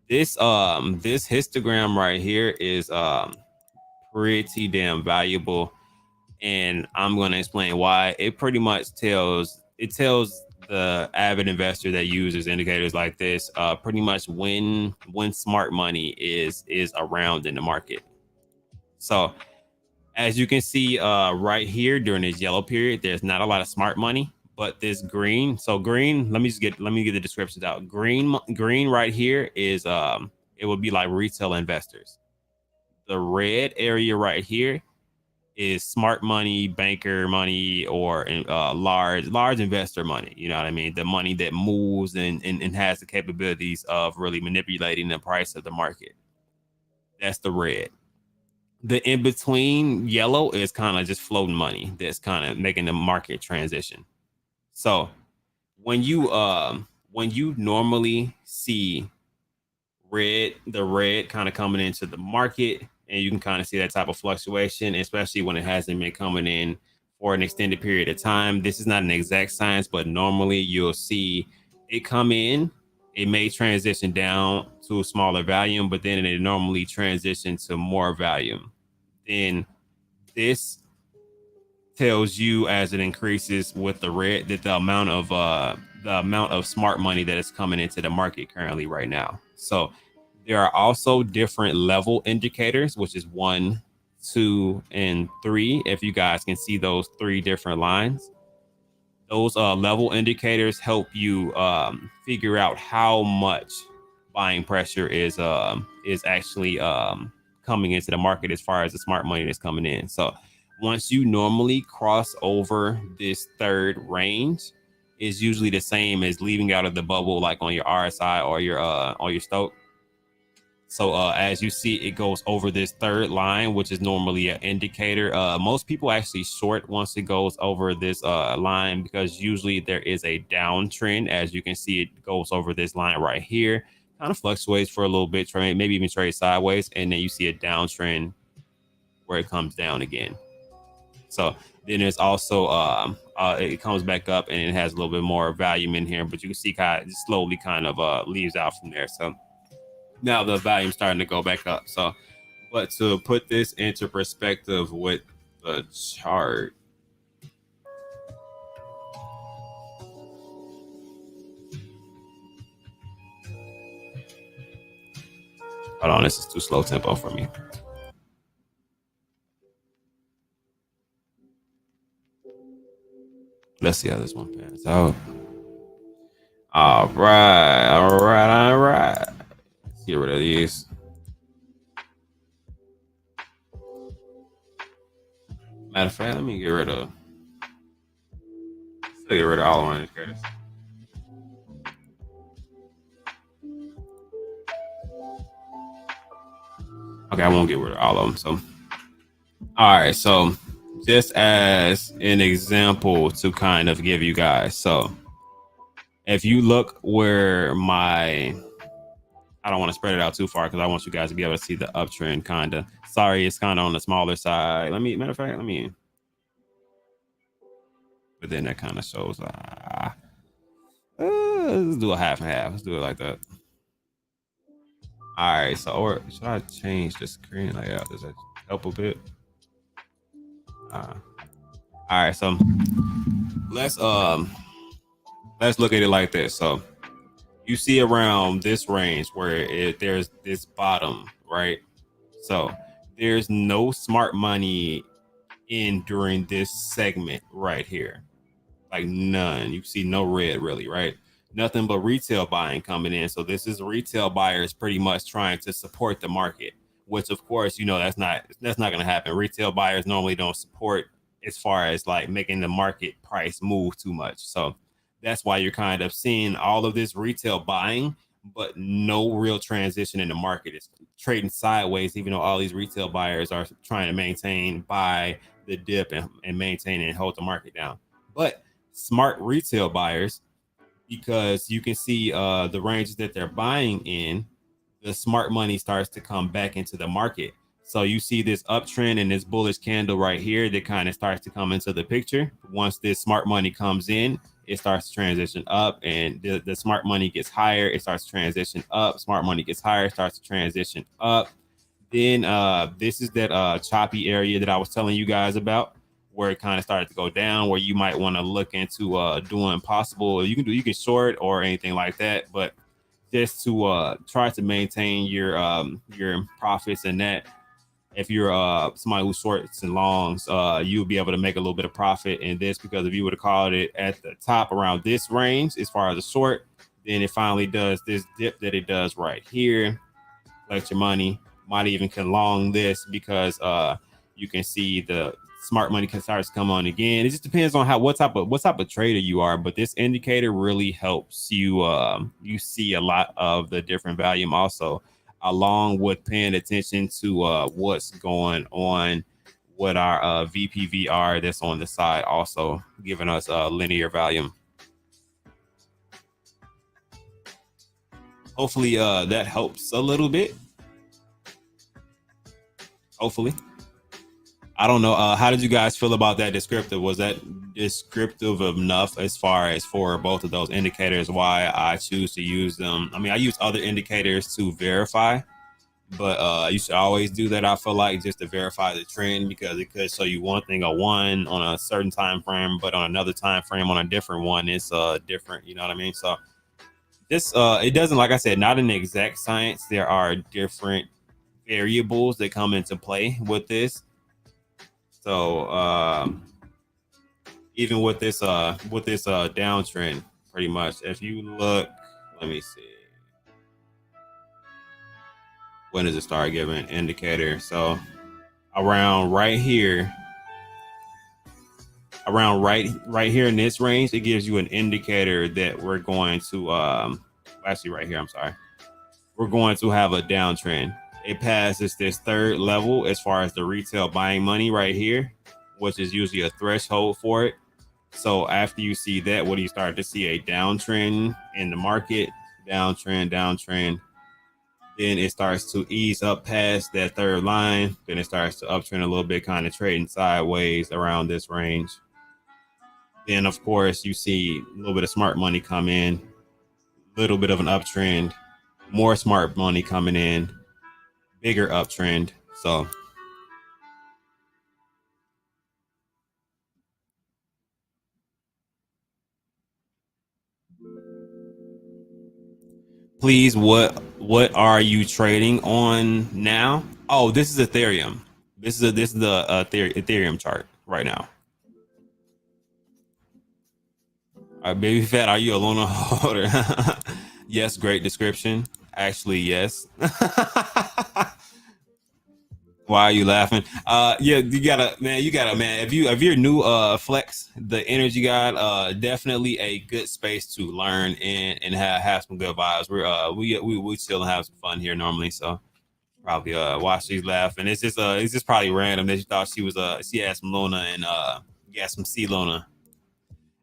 this histogram right here is pretty damn valuable, and I'm going to explain why. It pretty much tells the avid investor that uses indicators like this pretty much when smart money is around in the market. So as you can see right here, during this yellow period, there's not a lot of smart money, but this green, so green, let me get the descriptions out. Green right here is it would be like retail investors. The red area right here is smart money, banker money, or large investor money. You know what I mean? The money that moves and has the capabilities of really manipulating the price of the market. That's the red. The in between yellow is kind of just floating money that's kind of making the market transition. So when you normally see the red kind of coming into the market, and you can kind of see that type of fluctuation, especially when it hasn't been coming in for an extended period of time. This is not an exact science, but normally you'll see it come in. It may transition down to a smaller volume, but then it normally transitions to more volume. Then this tells you, as it increases with the red, that the amount of smart money that is coming into the market currently right now. So there are also different level indicators, which is 1, 2, and 3. If you guys can see those 3 different lines, those level indicators help you figure out how much buying pressure is actually coming into the market as far as the smart money that's coming in. So once you normally cross over this third range, is usually the same as leaving out of the bubble, like on your RSI or your Stoke. So as you see, it goes over this third line, which is normally an indicator. Most people actually short once it goes over this line, because usually there is a downtrend. As you can see, it goes over this line right here, kind of fluctuates for a little bit, maybe even trade sideways, and then you see a downtrend where it comes down again. So then there's also it comes back up and it has a little bit more volume in here, but you can see kind of slowly kind of leaves out from there. So now the volume's starting to go back up. So, but to put this into perspective with the chart, Hold on, this is too slow tempo for me. Let's see how this one pans out. All right, all right, all right. Let's get rid of these. Matter of fact, let me get rid of. Let's get rid of all of my indicators. Okay, I won't get rid of all of them. So, all right. So, just as an example to kind of give you guys. So, if you look where my, I don't want to spread it out too far because I want you guys to be able to see the uptrend kind of. Sorry, it's kind of on the smaller side. Matter of fact, but then that kind of shows. Let's do a half and half. Let's do it like that. All right. So, or should I change the screen layout? Does that help a bit? All right. So let's look at it like this. So you see around this range where there's this bottom, right? So there's no smart money in during this segment right here. Like none. You see no red really, right? Nothing but retail buying coming in. So this is retail buyers pretty much trying to support the market, which of course, that's not going to happen. Retail buyers normally don't support as far as like making the market price move too much. So that's why you're kind of seeing all of this retail buying, but no real transition in the market. It's trading sideways, even though all these retail buyers are trying to maintain, buy the dip and maintain and hold the market down. But smart retail buyers, because you can see the ranges that they're buying in, the smart money starts to come back into the market. So you see this uptrend and this bullish candle right here that kind of starts to come into the picture. Once this smart money comes in, it starts to transition up, and the smart money gets higher. It starts to transition up. Smart money gets higher, starts to transition up. Then this is that choppy area that I was telling you guys about, where it kind of started to go down, where you might want to look into doing possible. You can short or anything like that, but just to try to maintain your profits in that. If you're somebody who shorts and longs, you'll be able to make a little bit of profit in this, because if you would have called it at the top around this range as far as a short, then it finally does this dip that it does right here, collect your money. Might even can long this because you can see the smart money can start to come on again. It just depends on what type of trader you are, but this indicator really helps you you see a lot of the different volume also, along with paying attention to what's going on with our VPVR that's on the side, also giving us linear volume. Hopefully that helps a little bit. Hopefully. I don't know. How did you guys feel about that descriptive? Was that descriptive enough as far as for both of those indicators? Why I choose to use them? I mean, I use other indicators to verify, but you should always do that. I feel like, just to verify the trend, because it could show you one thing, a one on a certain time frame, but on another time frame on a different one, it's different. You know what I mean? So this it doesn't, like I said, not an exact science. There are different variables that come into play with this. So even with this downtrend, pretty much, if you look, let me see, when does it start giving an indicator? So around right here, right here in this range, it gives you an indicator that we're going to actually right here, I'm sorry, we're going to have a downtrend. It passes this third level as far as the retail buying money right here, which is usually a threshold for it. So after you see that, what do you start to see? A downtrend in the market, downtrend. Then it starts to ease up past that third line. Then it starts to uptrend a little bit, kind of trading sideways around this range. Then, of course, you see a little bit of smart money come in, a little bit of an uptrend, more smart money coming in, bigger uptrend. So please, what are you trading on now? Oh, this is Ethereum. This is the Ethereum chart right now. All right, baby fat, are you a Luna holder? Yes, great description. Actually, yes. Why are you laughing? Yeah, you gotta, man. If you're new, Flex, the energy guide, definitely a good space to learn and have some good vibes. We still have some fun here normally, so probably why she's laughing. It's just probably random that she thought she had some Luna and got some C Luna.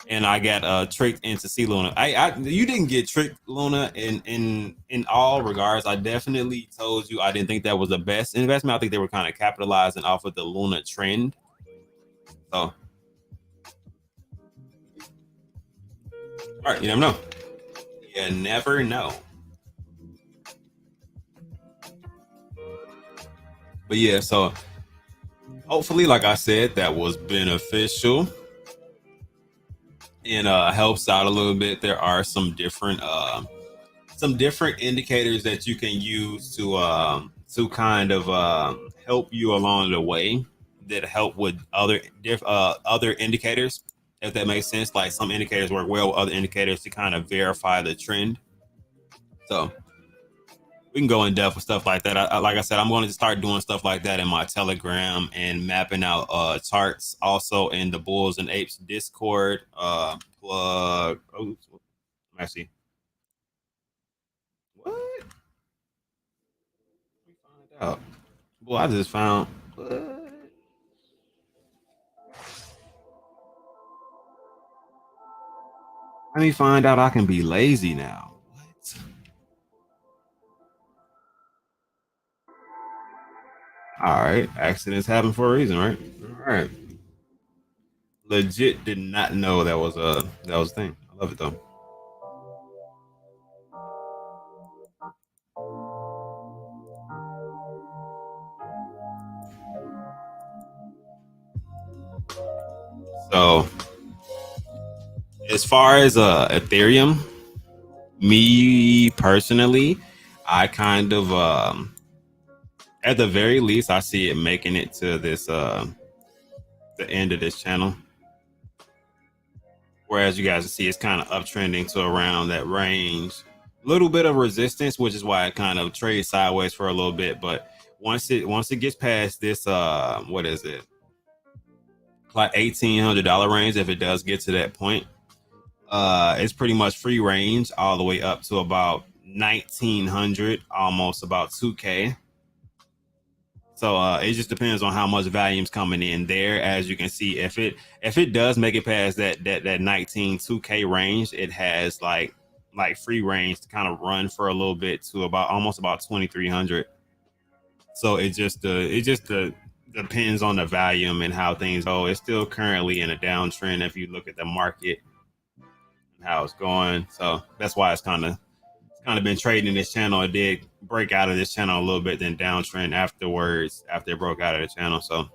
And I got tricked into C Luna. You didn't get tricked, Luna, in all regards. I definitely told you I didn't think that was the best investment. I think they were kind of capitalizing off of the Luna trend. So, all right, you never know. You never know. But yeah, so hopefully, like I said, that was beneficial and helps out a little bit. There are some different indicators that you can use to kind of help you along the way that help with other indicators, if that makes sense. Like some indicators work well with other indicators to kind of verify the trend. So we can go in depth with stuff like that. Like I said, I'm going to start doing stuff like that in my Telegram and mapping out charts also in the Bulls and Apes Discord. Plug. Oh, actually, what? We find out. Boy, I just found. What? Let me find out I can be lazy now. What? All right, accidents happen for a reason, right? All right. Legit did not know that was a thing. I love it though. So as far as Ethereum, me personally, I kind of at the very least I see it making it to this the end of this channel. Whereas you guys see it's kind of uptrending to around that range. Little bit of resistance, which is why it kind of trades sideways for a little bit. But once it gets past this what is it? Like $1,800 range, if it does get to that point, it's pretty much free range all the way up to about 1,900, almost about 2K. So it just depends on how much volume's coming in there. As you can see, if it does make it past that 19 2K range, it has like free range to kind of run for a little bit to almost about 2,300. So it just depends on the volume and how things go. It's still currently in a downtrend if you look at the market and how it's going. So that's why it's kind of been trading in this channel. It did break out of this channel a little bit, then downtrend afterwards after it broke out of the channel. So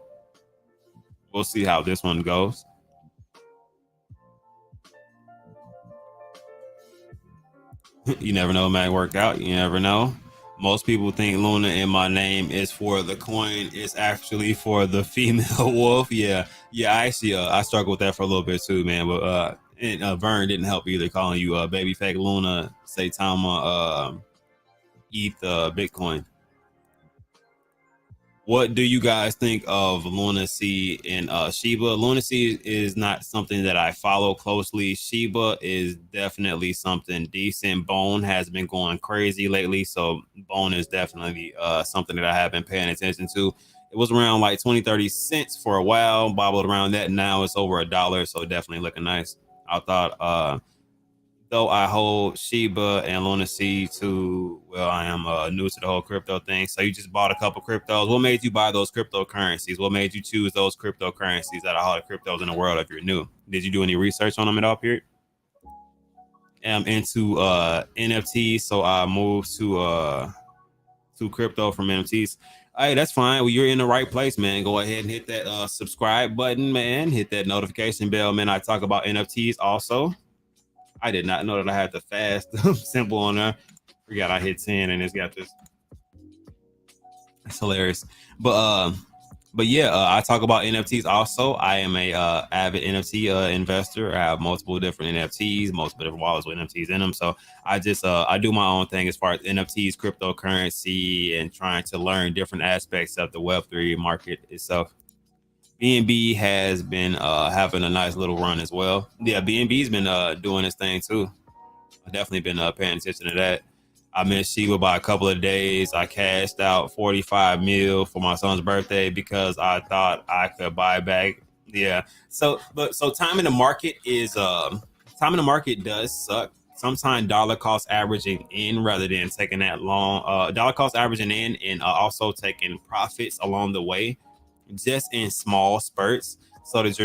we'll see how this one goes. You never know, man. Work out. You never know. Most people think Luna in my name is for the coin. It's actually for the female wolf. Yeah. Actually, I struggled with that for a little bit too, man. But Vern didn't help either, calling you baby fake Luna, Saitama, ETH, Bitcoin. What do you guys think of Lunacy and Shiba? Lunacy is not something that I follow closely. Shiba is definitely something decent. Bone has been going crazy lately, so Bone is definitely something that I have been paying attention to. It was around like 20-30 cents for a while, bobbled around that. Now it's over $1, so definitely looking nice. I thought though I hold Shiba and Lunacy to, well, I am new to the whole crypto thing. So you just bought a couple cryptos. What made you buy those cryptocurrencies? What made you choose those cryptocurrencies out of all the cryptos in the world if you're new? Did you do any research on them at all, period? I'm into NFTs, so I moved to crypto from NFTs. Hey, that's fine. Well, you're in the right place, man. Go ahead and hit that subscribe button, man. Hit that notification bell, man. I talk about NFTs also. I did not know that I had the fast symbol on there. Forgot I hit 10 and it's got this. It's hilarious. But yeah, I talk about NFTs also. I am a avid NFT investor. I have multiple different NFTs, multiple different wallets with NFTs in them. So I do my own thing as far as NFTs, cryptocurrency, and trying to learn different aspects of the Web3 market itself. BNB has been having a nice little run as well. Yeah, BNB's been doing its thing too. I've definitely been paying attention to that. I missed Shiba by a couple of days. I cashed out 45 mil for my son's birthday because I thought I could buy back. Yeah. So time in the market is time in the market does suck. Sometimes dollar cost averaging in rather than taking that long dollar cost averaging in and also taking profits along the way, just in small spurts, so that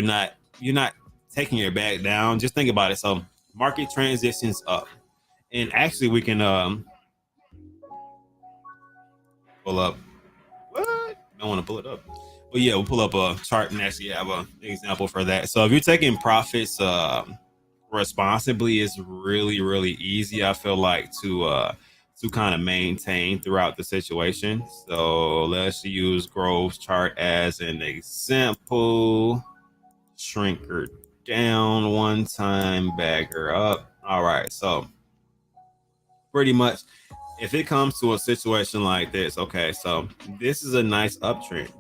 you're not taking your bag down. Just think about it. So market transitions up, and actually we can pull up. What? Don't want to pull it up. But yeah, we'll pull up a chart and actually have an example for that. So if you're taking profits responsibly, it's really, really easy, I feel like, to kind of maintain throughout the situation. So let's use growth chart as an example. Shrink her down one time, bag her up. All right, so pretty much if it comes to a situation like this, okay, so this is a nice uptrend.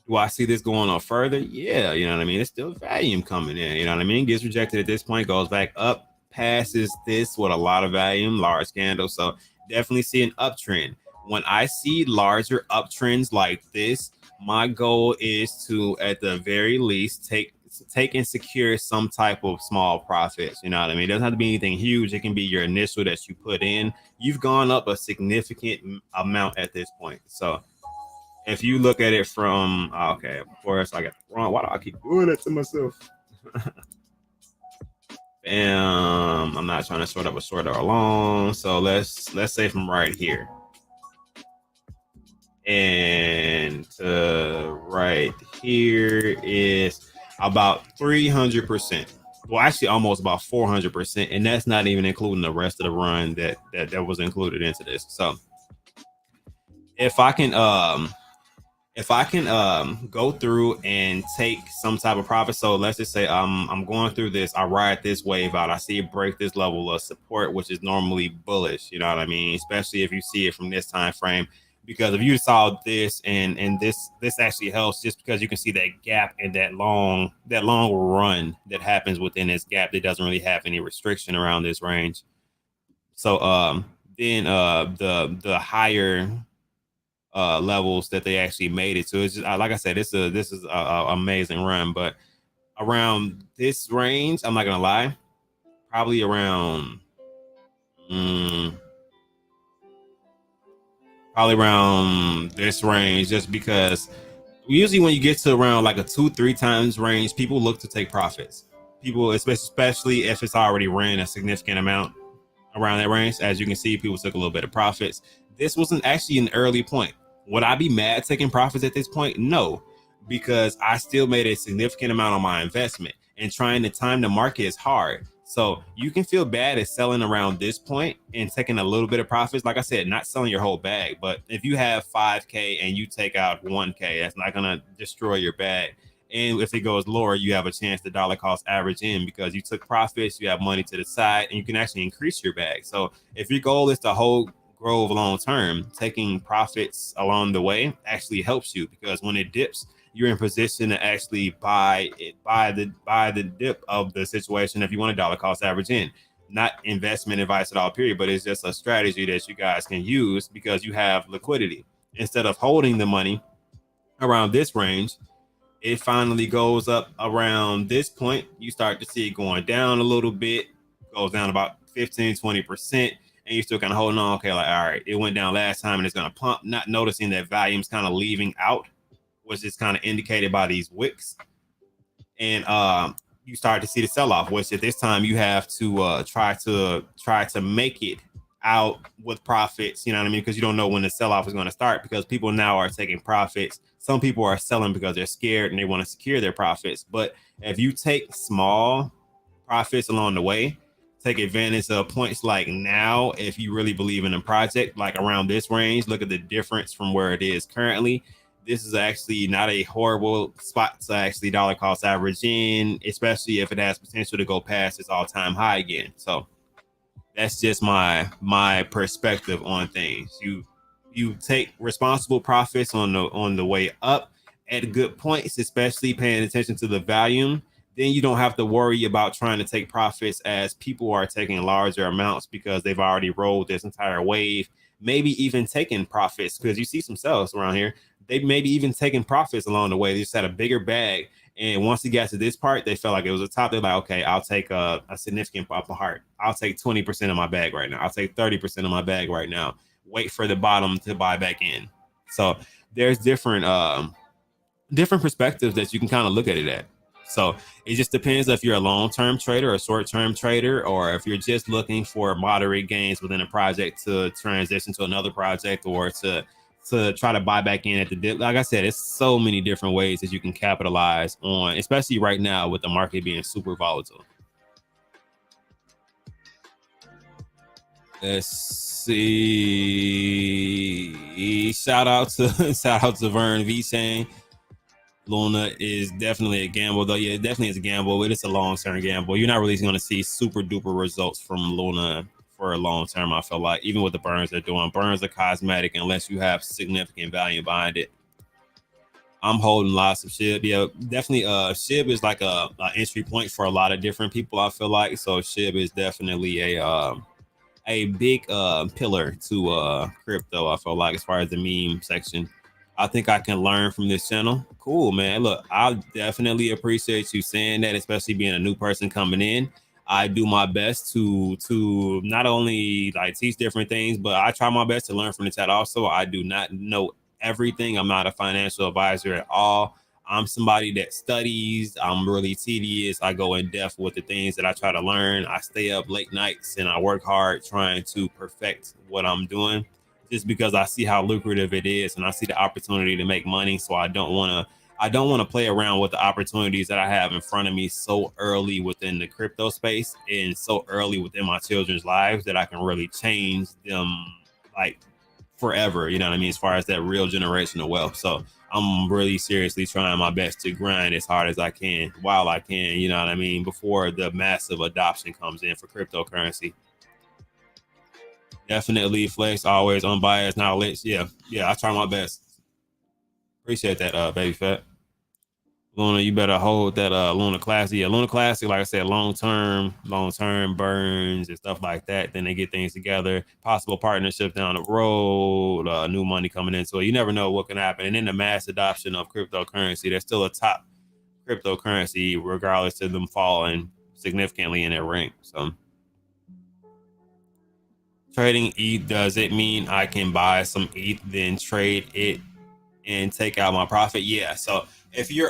Do I see this going on further? Yeah, you know what I mean? It's still volume coming in, you know what I mean? Gets rejected at this point, goes back up, passes this with a lot of volume, large candle. So definitely see an uptrend. When I see larger uptrends like this, my goal is to, at the very least, take and secure some type of small profits. You know what I mean? It doesn't have to be anything huge. It can be your initial that you put in. You've gone up a significant amount at this point. So if you look at it from okay, of course I got it wrong. Why do I keep doing it to myself? Bam. I'm not trying to sort up a short or long. So let's say from right here. And right here is about 300%. Well, actually almost about 400%. And that's not even including the rest of the run that was included into this. So if I can go through and take some type of profit. So let's just say I'm going through this, I ride this wave out, I see it break this level of support, which is normally bullish, you know what I mean? Especially if you see it from this time frame. Because if you saw this and this actually helps, just because you can see that gap and that long run that happens within this gap that doesn't really have any restriction around this range. So then the higher levels that they actually made it to. It's just, like I said, this is a amazing run. But around this range, I'm not gonna lie, probably around this range, just because usually when you get to around like a 2-3 times range, people look to take profits. People, especially if it's already ran a significant amount around that range. As you can see, people took a little bit of profits. This wasn't actually an early point. Would I be mad taking profits at this point? No, because I still made a significant amount on my investment, and trying to time the market is hard. So you can feel bad at selling around this point and taking a little bit of profits. Like I said, not selling your whole bag, but if you have 5K and you take out 1K, that's not going to destroy your bag. And if it goes lower, you have a chance to dollar cost average in, because you took profits, you have money to the side, and you can actually increase your bag. So if your goal is to hold Grove long term, taking profits along the way actually helps you, because when it dips, you're in position to actually buy the dip of the situation if you want a dollar cost average in. Not investment advice at all, period, but it's just a strategy that you guys can use because you have liquidity. Instead of holding the money around this range, it finally goes up around this point. You start to see it going down a little bit, goes down about 15-20%, and you're still kind of holding on. Okay, like, all right, it went down last time and it's going to pump, not noticing that volume's kind of leaving out, which is kind of indicated by these wicks. And you start to see the sell-off, which at this time you have to try to make it out with profits, you know what I mean? Because you don't know when the sell-off is going to start, because people now are taking profits. Some people are selling because they're scared and they want to secure their profits. But if you take small profits along the way, take advantage of points like now. If you really believe in a project, like around this range, look at the difference from where it is currently. This is actually not a horrible spot to actually dollar cost average in, especially if it has potential to go past its all-time high again. So that's just my perspective on things. You take responsible profits on the way up at good points, especially paying attention to the volume. Then you don't have to worry about trying to take profits as people are taking larger amounts because they've already rolled this entire wave, maybe even taking profits, because you see some sales around here. They maybe even taking profits along the way. They just had a bigger bag. And once he got to this part, they felt like it was a top. They're like, okay, I'll take a significant pop of heart. I'll take 20% of my bag right now. I'll take 30% of my bag right now. Wait for the bottom to buy back in. So there's different perspectives that you can kind of look at it at. So it just depends if you're a long-term trader or a short-term trader, or if you're just looking for moderate gains within a project to transition to another project, or to try to buy back in at the dip. Like I said, it's so many different ways that you can capitalize on, especially right now with the market being super volatile. Let's see. Shout out to Vern V saying Luna is definitely a gamble, though. Yeah, it definitely is a gamble, but it's a long-term gamble. You're not really going to see super duper results from Luna for a long term. I feel like even with the burns they're doing, burns are cosmetic unless you have significant value behind it. I'm holding lots of SHIB. Yeah, definitely. SHIB is like a entry point for a lot of different people, I feel like. So SHIB is definitely a big pillar to crypto, I feel like, as far as the meme section. I think I can learn from this channel. Cool, man. Look, I definitely appreciate you saying that, especially being a new person coming in. I do my best to not only like teach different things, but I try my best to learn from the chat also. I do not know everything. I'm not a financial advisor at all. I'm somebody that studies. I'm really tedious. I go in depth with the things that I try to learn. I stay up late nights and I work hard trying to perfect what I'm doing, just because I see how lucrative it is and I see the opportunity to make money. So I don't want to play around with the opportunities that I have in front of me so early within the crypto space and so early within my children's lives that I can really change them like forever, you know what I mean, as far as that real generational wealth. So I'm really seriously trying my best to grind as hard as I can while I can, you know what I mean, before the massive adoption comes in for cryptocurrency. Definitely Flex, always unbiased knowledge. Yeah, I try my best. Appreciate that, baby fat. Luna, you better hold that Luna Classic. Yeah, Luna Classic, like I said, long-term burns and stuff like that. Then they get things together, possible partnerships down the road, new money coming in. So you never know what can happen. And then the mass adoption of cryptocurrency, there's still a top cryptocurrency, regardless of them falling significantly in their rank. So trading ETH, does it mean I can buy some ETH, then trade it and take out my profit? Yeah. So if you're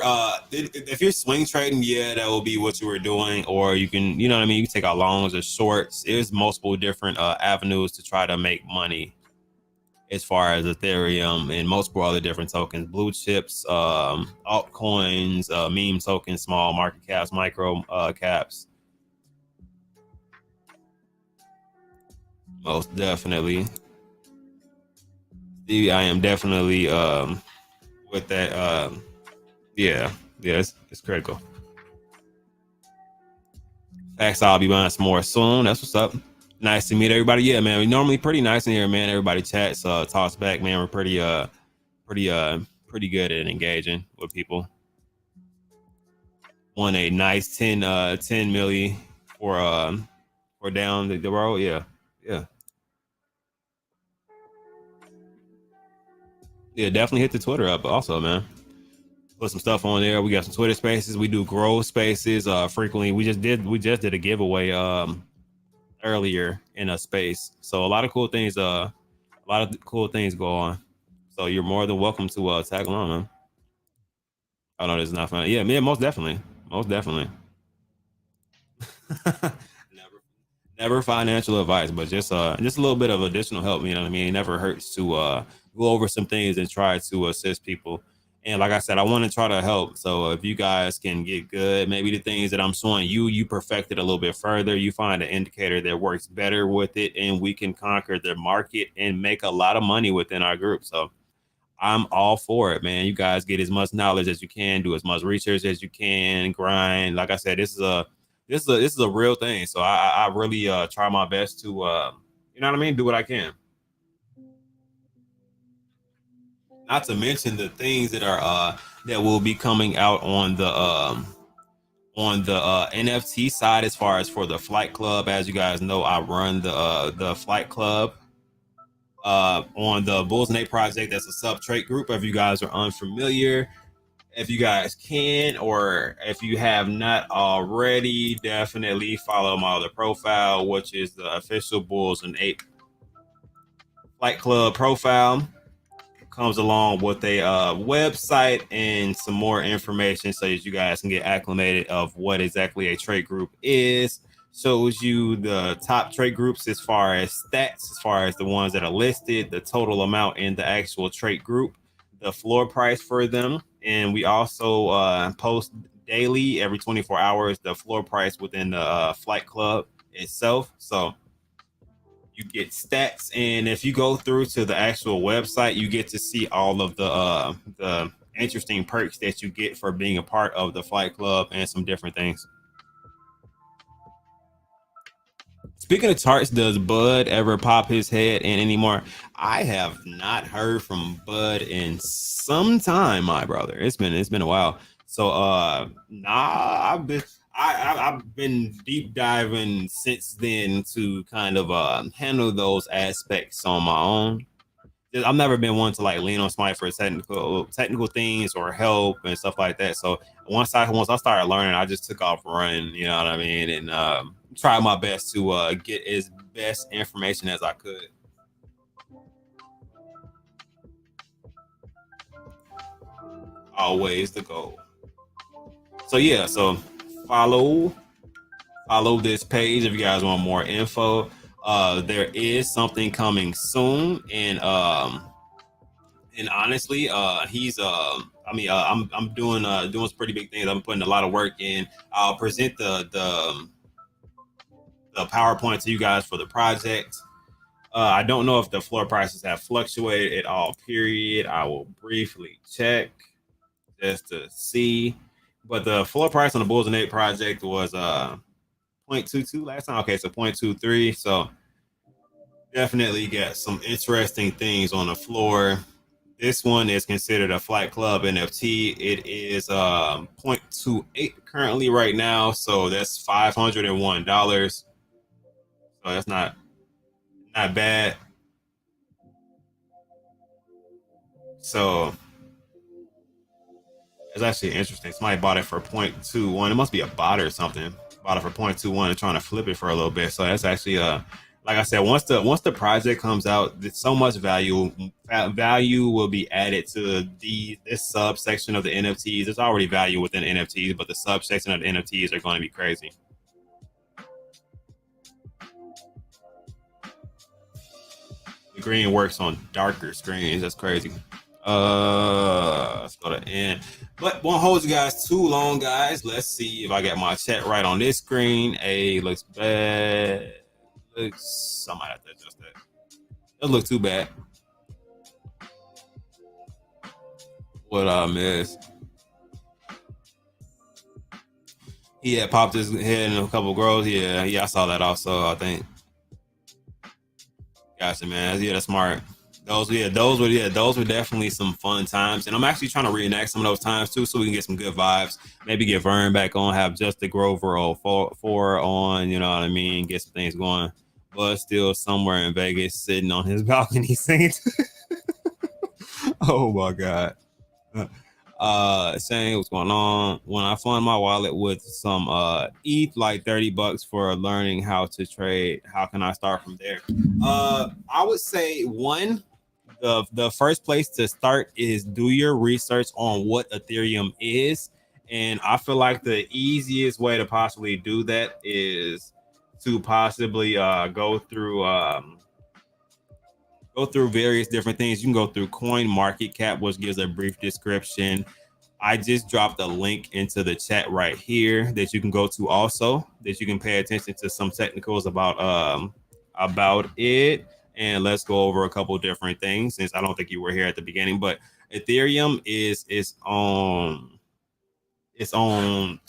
swing trading, yeah, that will be what you were doing. Or you can, you know what I mean, you can take out longs or shorts. There's multiple different avenues to try to make money as far as Ethereum and multiple other different tokens, blue chips, altcoins, meme tokens, small market caps, micro caps. Most definitely. Stevie, I am definitely with that. Yeah, it's critical. Facts, I'll be buying some more soon. That's what's up. Nice to meet everybody. Yeah, man, we're normally pretty nice in here, man. Everybody chats, talks back, man. We're pretty good at engaging with people. Won a nice 10 milli for down the road. Yeah. Definitely hit the Twitter up also, man. Put some stuff on there. We got some Twitter spaces. We do growth spaces frequently. We just did a giveaway earlier in a space. So a lot of cool things go on. So you're more than welcome to tag along, man. I know this is not fun. Yeah, most definitely. never financial advice, but just a little bit of additional help. You know what I mean? It never hurts to go over some things and try to assist people And like I said, I want to try to help. So if you guys can get good, maybe the things that I'm showing you, you perfect it a little bit further. You find an indicator that works better with it, and we can conquer the market and make a lot of money within our group. So I'm all for it, man. You guys get as much knowledge as you can, do as much research as you can, grind. Like I said, this is a real thing. So I really try my best to you know what I mean, do what I can. Not to mention the things that are that will be coming out on the NFT side as far as for the Flight Club. As you guys know, I run the Flight Club on the Bulls and 8 project. That's a sub trade group. If you guys are unfamiliar, if you guys can, or if you have not already, definitely follow my other profile, which is the official Bulls and 8 Flight Club profile. Comes along with a website and some more information so that you guys can get acclimated of what exactly a trade group is. Shows you the top trade groups as far as stats, as far as the ones that are listed, the total amount in the actual trade group, the floor price for them. And we also post daily, every 24 hours, the floor price within the Flight Club itself. So you get stats, and if you go through to the actual website, you get to see all of the interesting perks that you get for being a part of the Flight Club and some different things. Speaking of charts, does Bud ever pop his head in anymore? I have not heard from Bud in some time, my brother. It's been a while. So nah, I've been deep diving since then to kind of handle those aspects on my own. I've never been one to like lean on somebody for technical things or help and stuff like that. So once I started learning, I just took off running. You know what I mean? And tried my best to get as best information as I could. Always the goal. So yeah, so follow follow this page if you guys want more info. There is something coming soon, and honestly, he's I'm doing some pretty big things. I'm putting a lot of work in. I'll present the PowerPoint to you guys for the project. I don't know if the floor prices have fluctuated at all. Period. I will briefly check just to see. But the floor price on the Bulls and 8 project was 0.22 last time. Okay, so 0.23. So definitely got some interesting things on the floor. This one is considered a Flight Club NFT. It is 0.28 currently right now. So that's $501. So that's not bad. So it's actually interesting. Somebody bought it for 0.21. It must be a bot or something. Bought it for 0.21 and trying to flip it for a little bit. So that's actually like I said, once the project comes out, so much value will be added to this subsection of the NFTs. There's already value within NFTs, but the subsection of the NFTs are going to be crazy. The green works on darker screens. That's crazy. Let's go to end. But won't hold you guys too long, guys. Let's see if I get my chat right on this screen. A looks bad. Looks. I might have to adjust that. Doesn't look too bad. What I missed? He had popped his head in a couple grows. Yeah, I saw that also. I think. Gotcha, man. Yeah, that's smart. Those were definitely some fun times, and I'm actually trying to reenact some of those times too, so we can get some good vibes. Maybe get Vern back on, have Justin Grover or four on, you know what I mean? Get some things going. But still somewhere in Vegas, sitting on his balcony singing. Oh my god. Saying what's going on. When I fund my wallet with some ETH, like $30 for learning how to trade, how can I start from there? I would say the first place to start is do your research on what Ethereum is. And I feel like the easiest way to possibly do that is to possibly go go through various different things. You can go through Coin Market Cap, which gives a brief description. I just dropped a link into the chat right here that you can go to also, that you can pay attention to some technicals about it. And let's go over a couple different things, since I don't think you were here at the beginning. But Ethereum is its own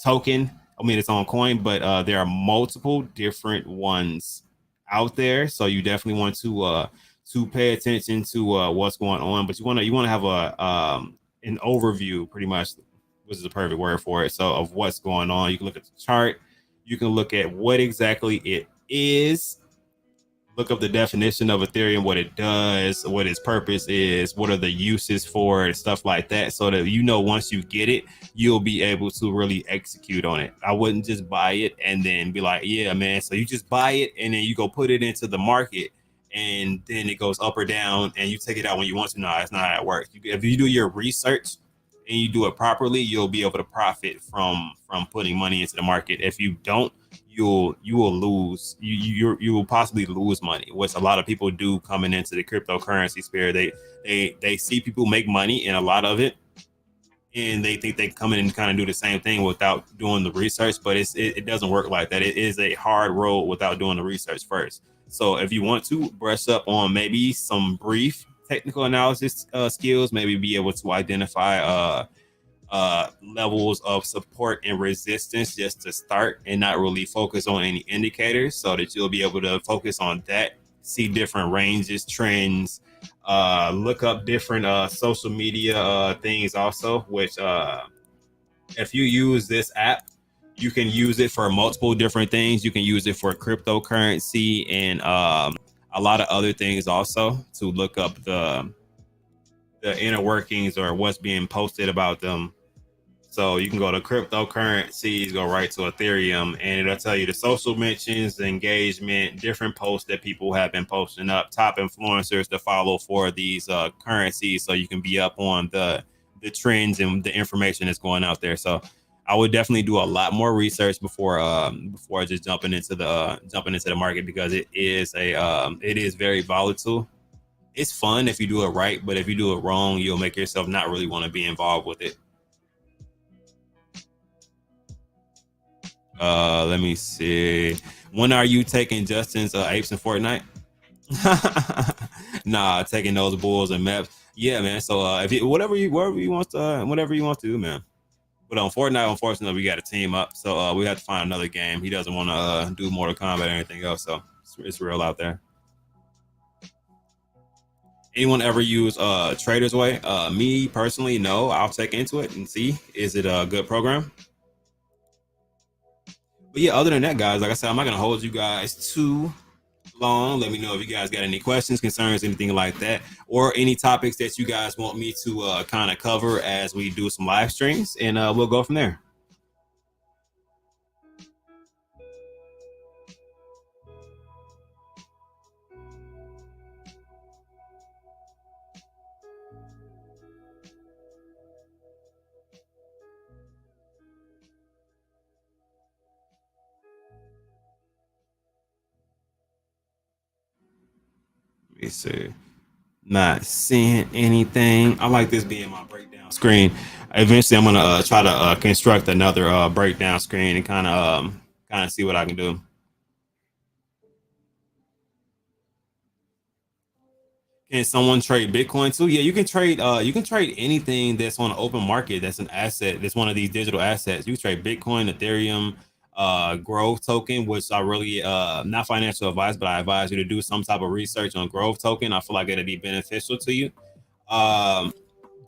token. I mean, its own coin, but there are multiple different ones out there. So you definitely want to pay attention to what's going on. But you want to have an overview, pretty much, which is the perfect word for it. So of what's going on, you can look at the chart. You can look at what exactly it is. Look up the definition of Ethereum, what it does, what its purpose is, what are the uses for it, stuff like that, so that once you get it, you'll be able to really execute on it. I wouldn't just buy it and then be like, yeah, man. So you just buy it and then you go put it into the market and then it goes up or down and you take it out when you want to. No, that's not how it works. If you do your research and you do it properly, you'll be able to profit from putting money into the market. If you don't, you will lose. You will possibly lose money, which a lot of people do coming into the cryptocurrency sphere. They see people make money in a lot of it, and they think they come in and kind of do the same thing without doing the research. But it doesn't work like that. It is a hard road without doing the research first. So if you want to brush up on maybe some brief technical analysis skills, maybe be able to identify levels of support and resistance just to start, and not really focus on any indicators, so that you'll be able to focus on that, see different ranges, trends, look up different social media things also, which if you use this app, you can use it for multiple different things. You can use it for cryptocurrency and a lot of other things also, to look up the inner workings or what's being posted about them. So you can go to cryptocurrencies, go right to Ethereum, and it'll tell you the social mentions, the engagement, different posts that people have been posting up, top influencers to follow for these currencies, so you can be up on the trends and the information that's going out there. So I would definitely do a lot more research before just jumping into the market, because it is very volatile. It's fun if you do it right, but if you do it wrong, you'll make yourself not really want to be involved with it. Let me see. When are you taking Justin's apes in Fortnite? Nah, taking those bulls and maps. Yeah, man. So if you, whatever you want to do, man. But on Fortnite, unfortunately, we got to team up. So we have to find another game. He doesn't want to do Mortal Kombat or anything else. So it's real out there. Anyone ever use Trader's Way? Me personally, no. I'll check into it and see, is it a good program? But yeah, other than that, guys, like I said, I'm not gonna hold you guys too long. Let me know if you guys got any questions, concerns, anything like that, or any topics that you guys want me to kind of cover as we do some live streams, and we'll go from there. Let me see. Not seeing anything. I like this being my breakdown screen. Eventually, I'm gonna try to construct another breakdown screen and kind of see what I can do. Can someone trade Bitcoin too? Yeah, you can trade. You can trade anything that's on an open market. That's an asset. That's one of these digital assets. You can trade Bitcoin, Ethereum, Growth token, which I really not financial advice, but I advise you to do some type of research on Growth token. I feel like it'll be beneficial to you. Um,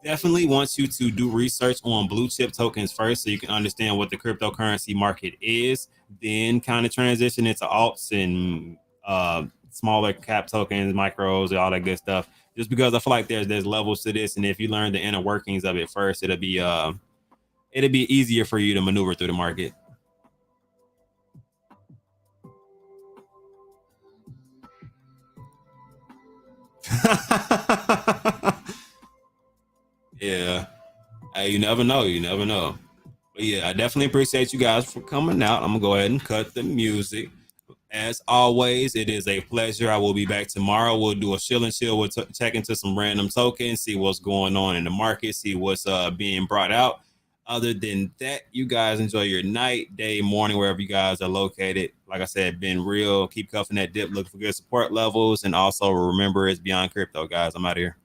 Definitely wants you to do research on blue chip tokens first, so you can understand what the cryptocurrency market is. Then kind of transition into alts and smaller cap tokens, micros, all that good stuff. Just because I feel like there's levels to this, and if you learn the inner workings of it first, it'll be easier for you to maneuver through the market. Yeah. Hey, you never know. You never know. But yeah, I definitely appreciate you guys for coming out. I'm gonna go ahead and cut the music. As always, it is a pleasure. I will be back tomorrow. We'll do a chill and chill. We'll check into some random tokens, see what's going on in the market, see what's being brought out. Other than that, you guys enjoy your night, day, morning, wherever you guys are located. Like I said, been real. Keep cuffing that dip, looking for good support levels. And also remember, it's beyond crypto, guys. I'm out of here.